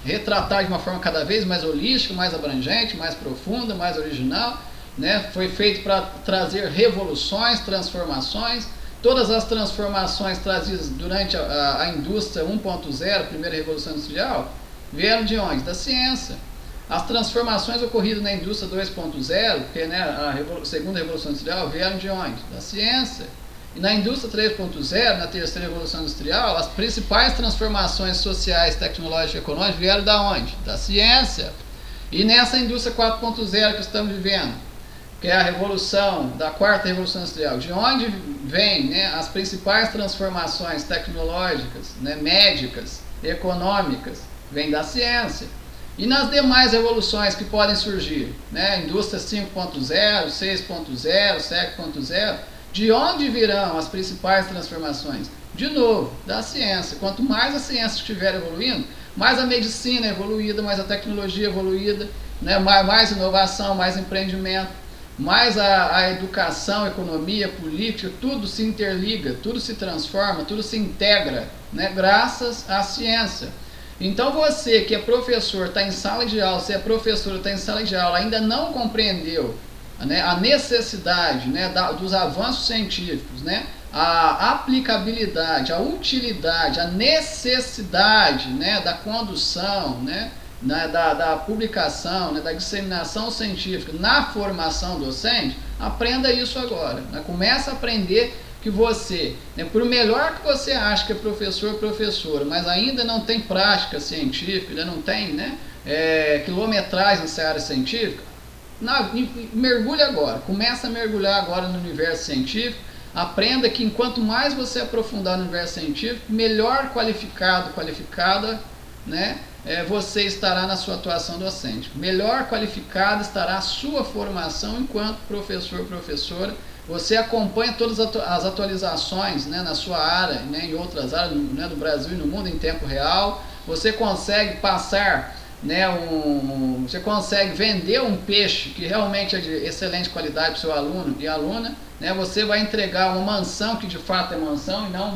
Retratar de uma forma cada vez mais holística, mais abrangente, mais profunda, mais original, né? Foi feito para trazer revoluções, transformações. Todas as transformações trazidas durante a indústria 1.0, primeira revolução industrial, vieram de onde? Da ciência. As transformações ocorridas na indústria 2.0, que, né, a segunda revolução industrial, vieram de onde? Da ciência. E na indústria 3.0, na terceira revolução industrial, as principais transformações sociais, tecnológicas e econômicas vieram da onde? Da ciência. E nessa indústria 4.0 que estamos vivendo, que é a revolução, da quarta revolução industrial, de onde vêm, né, as principais transformações tecnológicas, né, médicas, econômicas? Vem da ciência. E nas demais revoluções que podem surgir, né, indústria 5.0, 6.0, 7.0, de onde virão as principais transformações? De novo, da ciência. Quanto mais a ciência estiver evoluindo, mais a medicina é evoluída, mais a tecnologia é evoluída, né, mais inovação, mais empreendimento, mais a educação, economia, política, tudo se interliga, tudo se transforma, tudo se integra, né, graças à ciência. Então você que é professor, está em sala de aula, você é professor, está em sala de aula, ainda não compreendeu, né, a necessidade, né, dos avanços científicos, né, a aplicabilidade, a utilidade, a necessidade, né, da condução, né, da publicação, né, da disseminação científica na formação docente, aprenda isso agora, né? Começa a aprender que você, né, por melhor que você acha que é professor ou professora, mas ainda não tem prática científica, ainda não tem, né, quilometragem nessa área científica, mergulhe agora, começa a mergulhar agora no universo científico, aprenda que enquanto mais você aprofundar no universo científico, melhor qualificada, né, você estará na sua atuação docente. Melhor qualificada estará a sua formação enquanto professor ou professora. Você acompanha todas as atualizações, né, na sua área, né, em outras áreas, né, do Brasil e no mundo em tempo real. Você consegue passar, né, você consegue vender um peixe que realmente é de excelente qualidade para o seu aluno e aluna, né? Você vai entregar uma mansão que de fato é mansão e não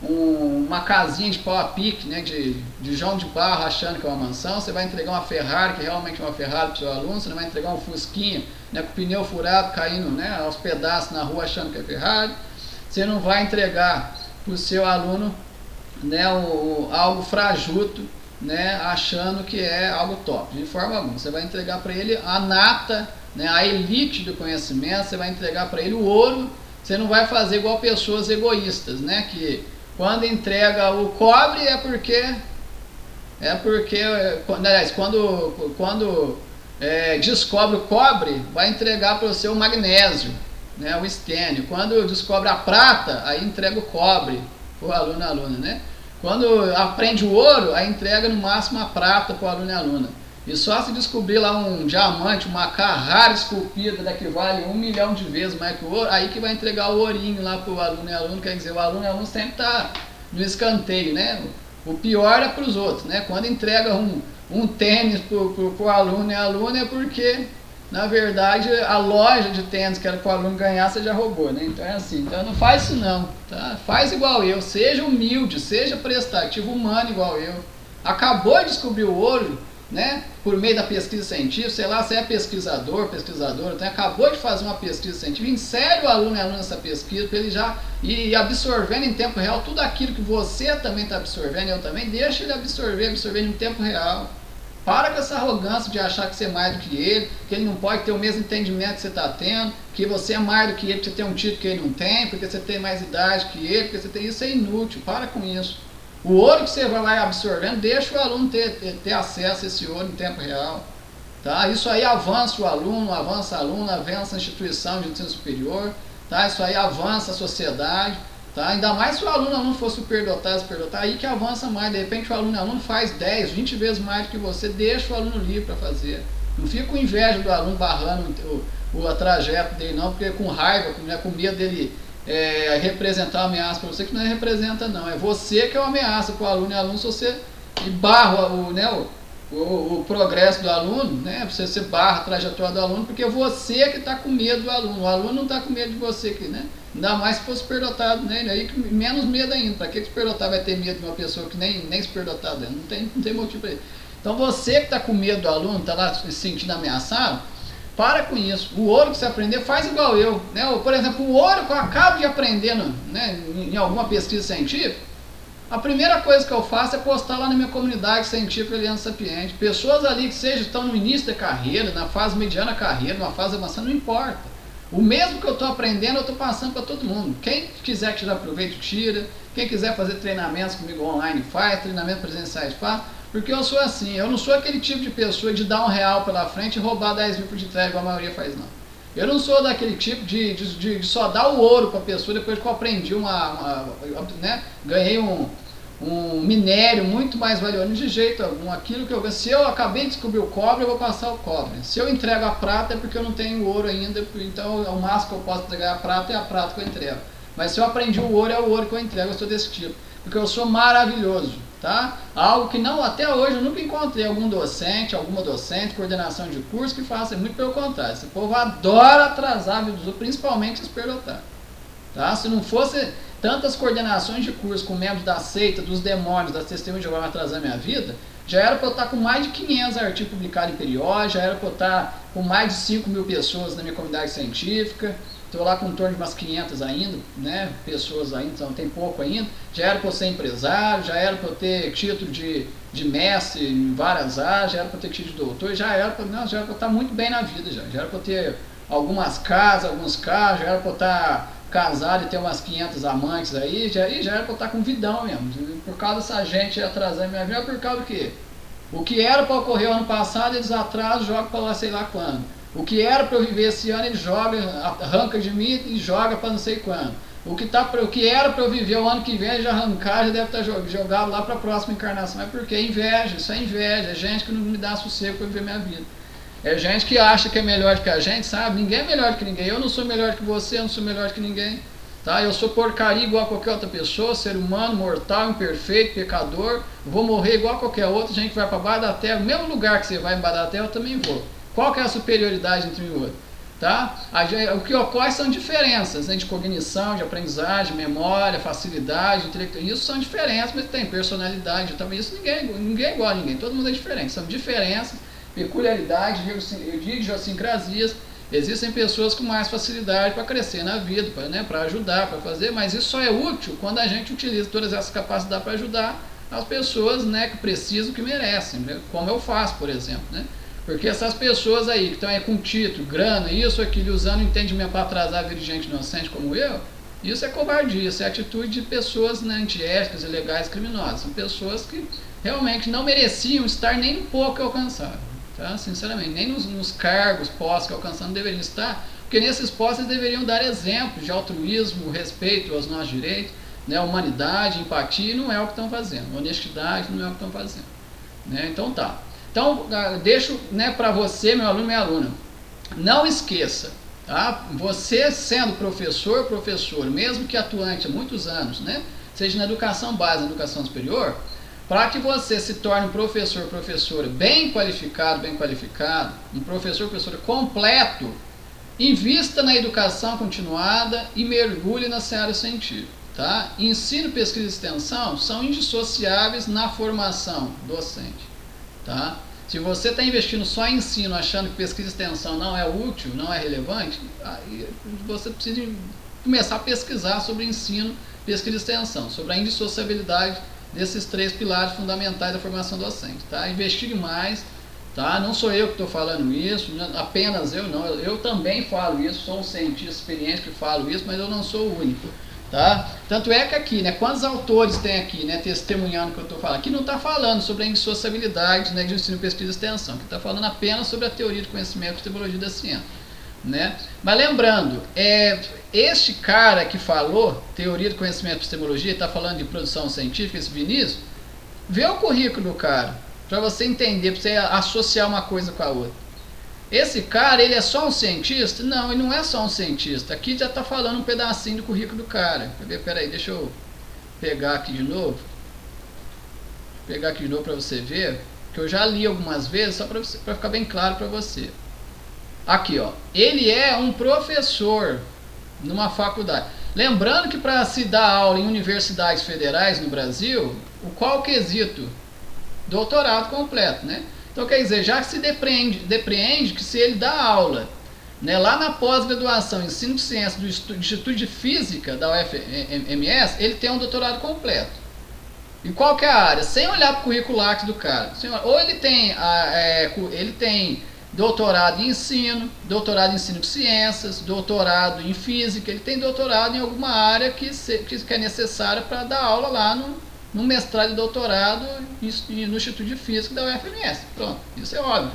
uma casinha de pau a pique, né, de João de Barro achando que é uma mansão. Você vai entregar uma Ferrari, que realmente é uma Ferrari para o seu aluno. Você não vai entregar um Fusquinha, né, com o pneu furado, caindo, né, aos pedaços na rua achando que é Ferrari. Você não vai entregar para o seu aluno, né, algo frajuto, né, achando que é algo top, de forma alguma. Você vai entregar para ele a nata, né, a elite do conhecimento. Você vai entregar para ele o ouro. Você não vai fazer igual pessoas egoístas, né, que quando entrega o cobre aliás, quando descobre o cobre, vai entregar para você o magnésio, né, o estênio. Quando descobre a prata, aí entrega o cobre para o aluno e aluna, né? Quando aprende o ouro, aí entrega no máximo a prata para o aluno e aluna. E só se descobrir lá um diamante, uma Carrara esculpida, que vale 1 milhão de vezes mais que o ouro, aí que vai entregar o ourinho lá para o aluno e aluno. Quer dizer, o aluno e aluno sempre está no escanteio, né? O pior é para os outros, né? Quando entrega um tênis para o aluno e aluna, é porque, na verdade, a loja de tênis que era para o aluno ganhar, você já roubou, né? Então é assim, então não faz isso não, tá? Faz igual eu, seja humilde, seja prestativo, humano igual eu. Acabou de descobrir o ouro, né, por meio da pesquisa científica, sei lá, você é pesquisadora, então acabou de fazer uma pesquisa científica, insere o aluno e a aluna nessa pesquisa, para ele já ir absorvendo em tempo real tudo aquilo que você também está absorvendo, eu também, deixa ele absorver em tempo real. Para com essa arrogância de achar que você é mais do que ele não pode ter o mesmo entendimento que você está tendo, que você é mais do que ele, porque você tem um título que ele não tem, porque você tem mais idade que ele, porque você tem isso, é inútil, para com isso. O ouro que você vai absorvendo, deixa o aluno ter acesso a esse ouro em tempo real. Tá? Isso aí avança o aluno, avança a aluna, avança a instituição de ensino superior. Tá? Isso aí avança a sociedade. Tá? Ainda mais se o aluno for superdotado, aí que avança mais. De repente o aluno faz 10, 20 vezes mais do que você, deixa o aluno livre para fazer. Não fica com inveja do aluno barrando o trajeto dele não, porque com raiva, com medo dele representar uma ameaça para você, que não representa não, é você que é uma ameaça para o aluno e aluno. Se você barra o progresso do aluno, né, você barra a trajetória do aluno, porque você que está com medo do aluno, o aluno não está com medo de você, né? Ainda mais se for superdotado, né? Aí menos medo ainda. Para que superdotado vai ter medo de uma pessoa que nem superdotado é? Não tem motivo para isso. Então você que está com medo do aluno, está lá se sentindo ameaçado, para com isso. O ouro que você aprender, faz igual eu, né? Por exemplo, o ouro que eu acabo de aprender, né, em alguma pesquisa científica, a primeira coisa que eu faço é postar lá na minha comunidade científica Aliança Sapiente. Pessoas ali que estão no início da carreira, na fase mediana da carreira, numa fase avançada, não importa. O mesmo que eu estou aprendendo, eu estou passando para todo mundo. Quem quiser tirar proveito, tira. Quem quiser fazer treinamentos comigo online, faz. Treinamentos presenciais, faz. Porque eu sou assim, eu não sou aquele tipo de pessoa de dar R$1 pela frente e roubar 10 mil por detrás, igual a maioria faz, não. Eu não sou daquele tipo de só dar o ouro para a pessoa depois que eu aprendi né, ganhei um minério muito mais valioso, de jeito algum. Aquilo que se eu acabei de descobrir o cobre, eu vou passar o cobre. Se eu entrego a prata é porque eu não tenho ouro ainda, então o máximo que eu posso entregar é a prata, é a prata que eu entrego. Mas se eu aprendi o ouro, é o ouro que eu entrego. Eu sou desse tipo, porque eu sou maravilhoso, tá? Algo que não, até hoje eu nunca encontrei alguma docente, coordenação de curso que faça, muito pelo contrário. Esse povo adora atrasar a vida dos outros, principalmente os superdotados. Tá? Se não fosse tantas coordenações de curso com membros da seita, dos demônios, das testemunhas de Jeová atrasar minha vida, já era para eu estar com mais de 500 artigos publicados em periódico, já era para eu estar com mais de 5 mil pessoas na minha comunidade científica, estou lá com em torno de umas 500 ainda, né, pessoas ainda, então tem pouco ainda, já era para eu ser empresário, já era para eu ter título de mestre em várias áreas, já era para eu ter título de doutor, já era para eu estar muito bem na vida, já era para eu ter algumas casas, alguns carros, já era para eu estar casado e ter umas 500 amantes aí, já era pra eu estar com vidão mesmo. Por causa dessa gente atrasando minha vida, por causa do quê? O que era para ocorrer o ano passado, eles atrasam e jogam para lá sei lá quando. O que era para eu viver esse ano, eles jogam, arranca de mim e joga para não sei quando. O que era para eu viver o ano que vem, eles já arrancaram, já deve estar jogado lá para a próxima encarnação. Mas por quê? Inveja, isso é inveja, é gente que não me dá sossego para viver minha vida. É gente que acha que é melhor que a gente, sabe? Ninguém é melhor que ninguém. Eu não sou melhor que você, eu não sou melhor que ninguém. Tá? Eu sou porcaria igual a qualquer outra pessoa, ser humano, mortal, imperfeito, pecador. Vou morrer igual a qualquer outro. A gente vai para baixo da terra, o mesmo lugar que você vai embaixo da terra, eu também vou. Qual que é a superioridade entre um e outro? Tá? O que ocorre são diferenças, né, de cognição, de aprendizagem, memória, facilidade, intelectual. Isso são diferenças, mas tem personalidade. Talvez isso ninguém é igual a ninguém, todo mundo é diferente. São diferenças, peculiaridades, idiosincrasias. Existem pessoas com mais facilidade para crescer na vida, para ajudar, para fazer, mas isso só é útil quando a gente utiliza todas essas capacidades para ajudar as pessoas, né, que precisam, que merecem, né, como eu faço, por exemplo, né? Porque essas pessoas aí que estão aí com título, grana, isso, aquilo, usando entendimento para atrasar a vida de gente inocente como eu, isso é covardia, isso é atitude de pessoas, né, antiéticas, ilegais, criminosas. São pessoas que realmente não mereciam estar nem um pouco alcançadas, tá? Sinceramente, nem nos cargos, postos que alcançando deveriam estar, porque nesses postos eles deveriam dar exemplos de altruísmo, respeito aos nossos direitos, né, humanidade, empatia, e não é o que estão fazendo. Honestidade não é o que estão fazendo, né? Então tá. Então, deixo, né, para você, meu aluno e minha aluna, não esqueça, tá? Você sendo professor, mesmo que atuante há muitos anos, né, seja na educação básica, na educação superior, para que você se torne um professora bem qualificado, um professora completo, invista na educação continuada e mergulhe na seara científica. Tá? Ensino, pesquisa e extensão são indissociáveis na formação docente. Tá? Se você está investindo só em ensino, achando que pesquisa e extensão não é útil, não é relevante, aí você precisa começar a pesquisar sobre ensino, pesquisa e extensão, sobre a indissociabilidade desses três pilares fundamentais da formação docente. Tá? Investigue mais. Tá? Não sou eu que estou falando isso, apenas eu não. Eu também falo isso, sou um cientista experiente que falo isso, mas eu não sou o único. Tá? Tanto é que aqui, né, quantos autores tem aqui, né, testemunhando o que eu estou falando? Aqui não está falando sobre a indissociabilidade, né, de ensino, pesquisa e extensão, aqui está falando apenas sobre a teoria do conhecimento e epistemologia da ciência. Né? Mas lembrando, este cara que falou teoria do conhecimento e epistemologia, está falando de produção científica, esse Vinícius, vê o currículo do cara, para você entender, para você associar uma coisa com a outra. Esse cara, ele é só um cientista? Não, ele não é só um cientista. Aqui já está falando um pedacinho do currículo do cara. Peraí, deixa eu pegar aqui de novo. Para você ver, que eu já li algumas vezes, só para ficar bem claro para você. Aqui, ó. Ele é um professor numa faculdade. Lembrando que para se dar aula em universidades federais no Brasil, qual o quesito? Doutorado completo, né? Então, quer dizer, já que se depreende que se ele dá aula, né, lá na pós-graduação, ensino de ciência do Instituto de Física da UFMS, ele tem um doutorado completo. E qual que é a área? Sem olhar para o currículo Lattes do cara. Ou ele tem doutorado em ensino de ciências, doutorado em física, ele tem doutorado em alguma área que é necessária para dar aula lá no mestrado e doutorado no Instituto de Física da UFMS. Pronto, isso é óbvio.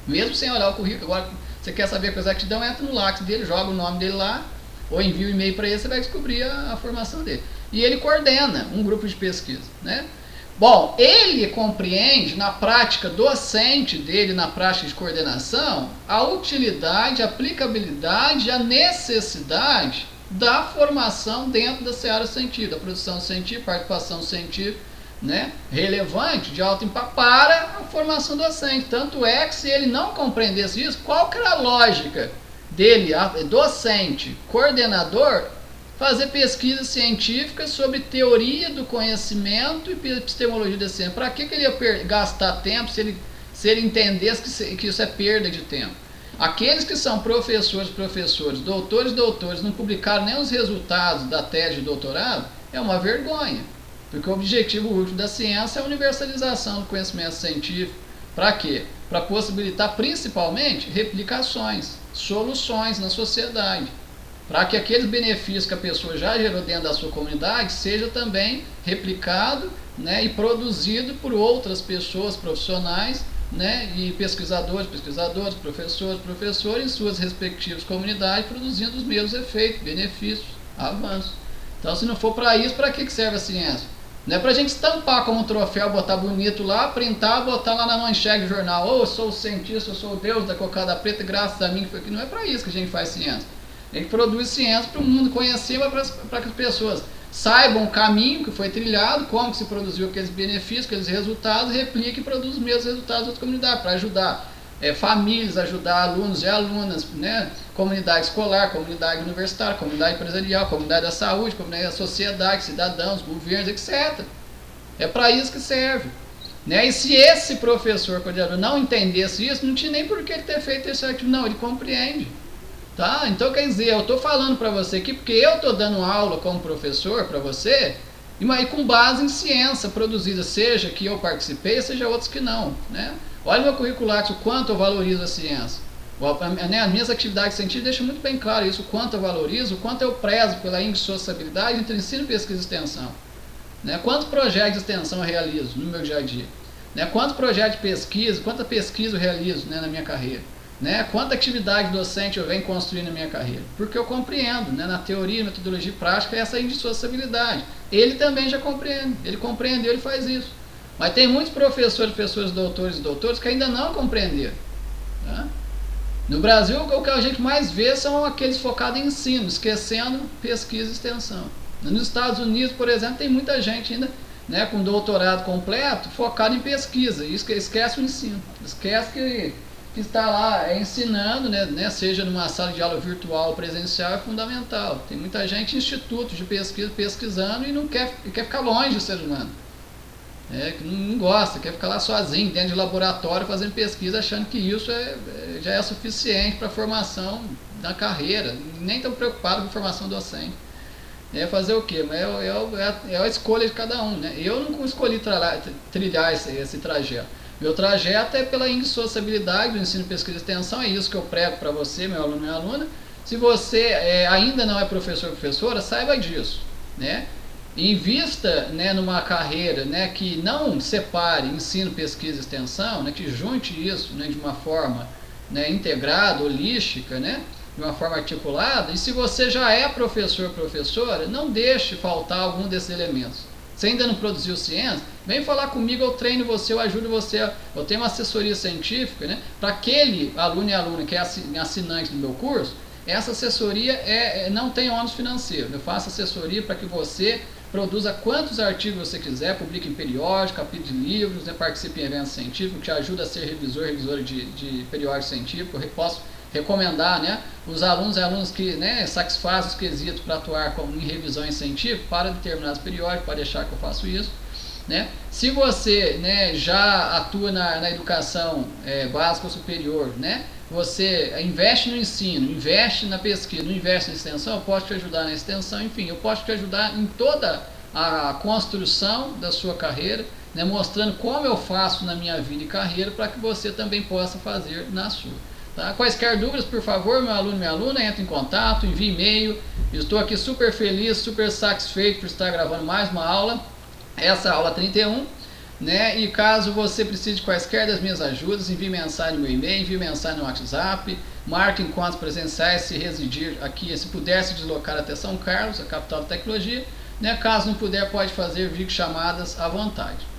Mesmo sem olhar o currículo, agora você quer saber a exatidão, entra no Lattes dele, joga o nome dele lá, ou envia um e-mail para ele, você vai descobrir a formação dele. E ele coordena um grupo de pesquisa, né? Bom, ele compreende na prática docente dele, na prática de coordenação, a utilidade, a aplicabilidade, a necessidade da formação dentro da seara científica, da produção científica, participação científica, né, relevante, de alto impacto para a formação docente. Tanto é que se ele não compreendesse isso, qual que era a lógica dele, docente, coordenador, fazer pesquisa científica sobre teoria do conhecimento e epistemologia da ciência? Para que ele ia gastar tempo se ele entendesse que isso é perda de tempo? Aqueles que são professores, doutores, não publicaram nem os resultados da tese de doutorado, é uma vergonha. Porque o objetivo último da ciência é a universalização do conhecimento científico. Para quê? Para possibilitar principalmente replicações, soluções na sociedade. Para que aqueles benefícios que a pessoa já gerou dentro da sua comunidade seja também replicado, né, e produzido por outras pessoas profissionais, né, e pesquisadores, professores em suas respectivas comunidades, produzindo os mesmos efeitos, benefícios, avanços. Então, se não for para isso, para que serve a ciência? Não é para a gente estampar como um troféu, botar bonito lá, printar, botar lá na manchete do jornal: oh, eu sou o cientista, eu sou o Deus da cocada preta, graças a mim que foi aqui. Não é para isso que a gente faz ciência. A gente produz ciência para o mundo conhecer, para que as pessoas saibam o caminho que foi trilhado, como que se produziu aqueles benefícios, aqueles resultados, replique e produz os mesmos resultados das comunidades, para ajudar famílias, ajudar alunos e alunas, né? Comunidade escolar, comunidade universitária, comunidade empresarial, comunidade da saúde, comunidade da sociedade, cidadãos, governos, etc. É para isso que serve. Né? E se esse professor coordenador não entendesse isso, não tinha nem por que ele ter feito esse artigo. Não, ele compreende. Tá? Então, quer dizer, eu estou falando para você aqui porque eu estou dando aula como professor para você, e com base em ciência produzida, seja que eu participei, seja outros que não. Né? Olha meu currículo Lattes, o quanto eu valorizo a ciência. As minhas atividades científicas deixam muito bem claro isso, o quanto eu valorizo, o quanto eu prezo pela indissociabilidade entre ensino, pesquisa e extensão. Né? Quantos projetos de extensão eu realizo no meu dia a dia? Né? Quantos projetos de pesquisa, quanta pesquisa eu realizo, né, na minha carreira? Né? Quanta atividade docente eu venho construindo na minha carreira? Porque eu compreendo, né, na teoria, metodologia e prática, essa indissociabilidade. Ele também já compreende, ele compreendeu, ele faz isso. Mas tem muitos professores, professores, doutores e doutores que ainda não compreenderam. Tá? No Brasil, o que a gente mais vê são aqueles focados em ensino, esquecendo pesquisa e extensão. Nos Estados Unidos, por exemplo, tem muita gente ainda, né, com doutorado completo focado em pesquisa e esquece o ensino. Esquece que está lá ensinando, né, seja numa sala de aula virtual ou presencial, é fundamental. Tem muita gente em institutos de pesquisa pesquisando e não quer ficar longe do ser humano. Que não gosta, quer ficar lá sozinho, dentro de laboratório, fazendo pesquisa, achando que isso já é suficiente para a formação da carreira, nem tão preocupado com a formação docente. Fazer o quê? Mas é a escolha de cada um. Né? Eu não escolhi trilhar esse trajeto. Meu trajeto é pela indissociabilidade do ensino, pesquisa e extensão, é isso que eu prego para você, meu aluno e minha aluna. Se você ainda não é professor ou professora, saiba disso. Né? Invista, né, numa carreira, né, que não separe ensino, pesquisa e extensão, né, que junte isso, né, de uma forma, né, integrada, holística, né, de uma forma articulada. E se você já é professor ou professora, não deixe faltar algum desses elementos. Você ainda não produziu ciência? Vem falar comigo, eu treino você, eu ajudo você. Eu tenho uma assessoria científica, né, para aquele aluno e aluna que é assinante do meu curso. Essa assessoria não tem ônus financeiro. Eu faço assessoria para que você produza quantos artigos você quiser, publique em periódico, capítulo de livros, né, participe em eventos científicos, que ajuda a ser revisora de periódico científico. Eu posso recomendar, né, os alunos e alunas que, né, satisfazem os quesitos para atuar em revisões científicas para determinados periódicos, para deixar que eu faço isso. Né? Se você, né, já atua na educação básica ou superior, né, você investe no ensino, investe na pesquisa, não investe na extensão, eu posso te ajudar na extensão, enfim, eu posso te ajudar em toda a construção da sua carreira, né, mostrando como eu faço na minha vida e carreira para que você também possa fazer na sua. Tá? Quaisquer dúvidas, por favor, meu aluno e minha aluna, entre em contato, envie e-mail. Estou aqui super feliz, super satisfeito por estar gravando mais uma aula, essa aula 31. Né? E caso você precise de quaisquer das minhas ajudas, envie mensagem no meu e-mail, envie mensagem no WhatsApp, marque encontros presenciais se residir aqui, se puder se deslocar até São Carlos, a capital da tecnologia. Né? Caso não puder, pode fazer videochamadas à vontade.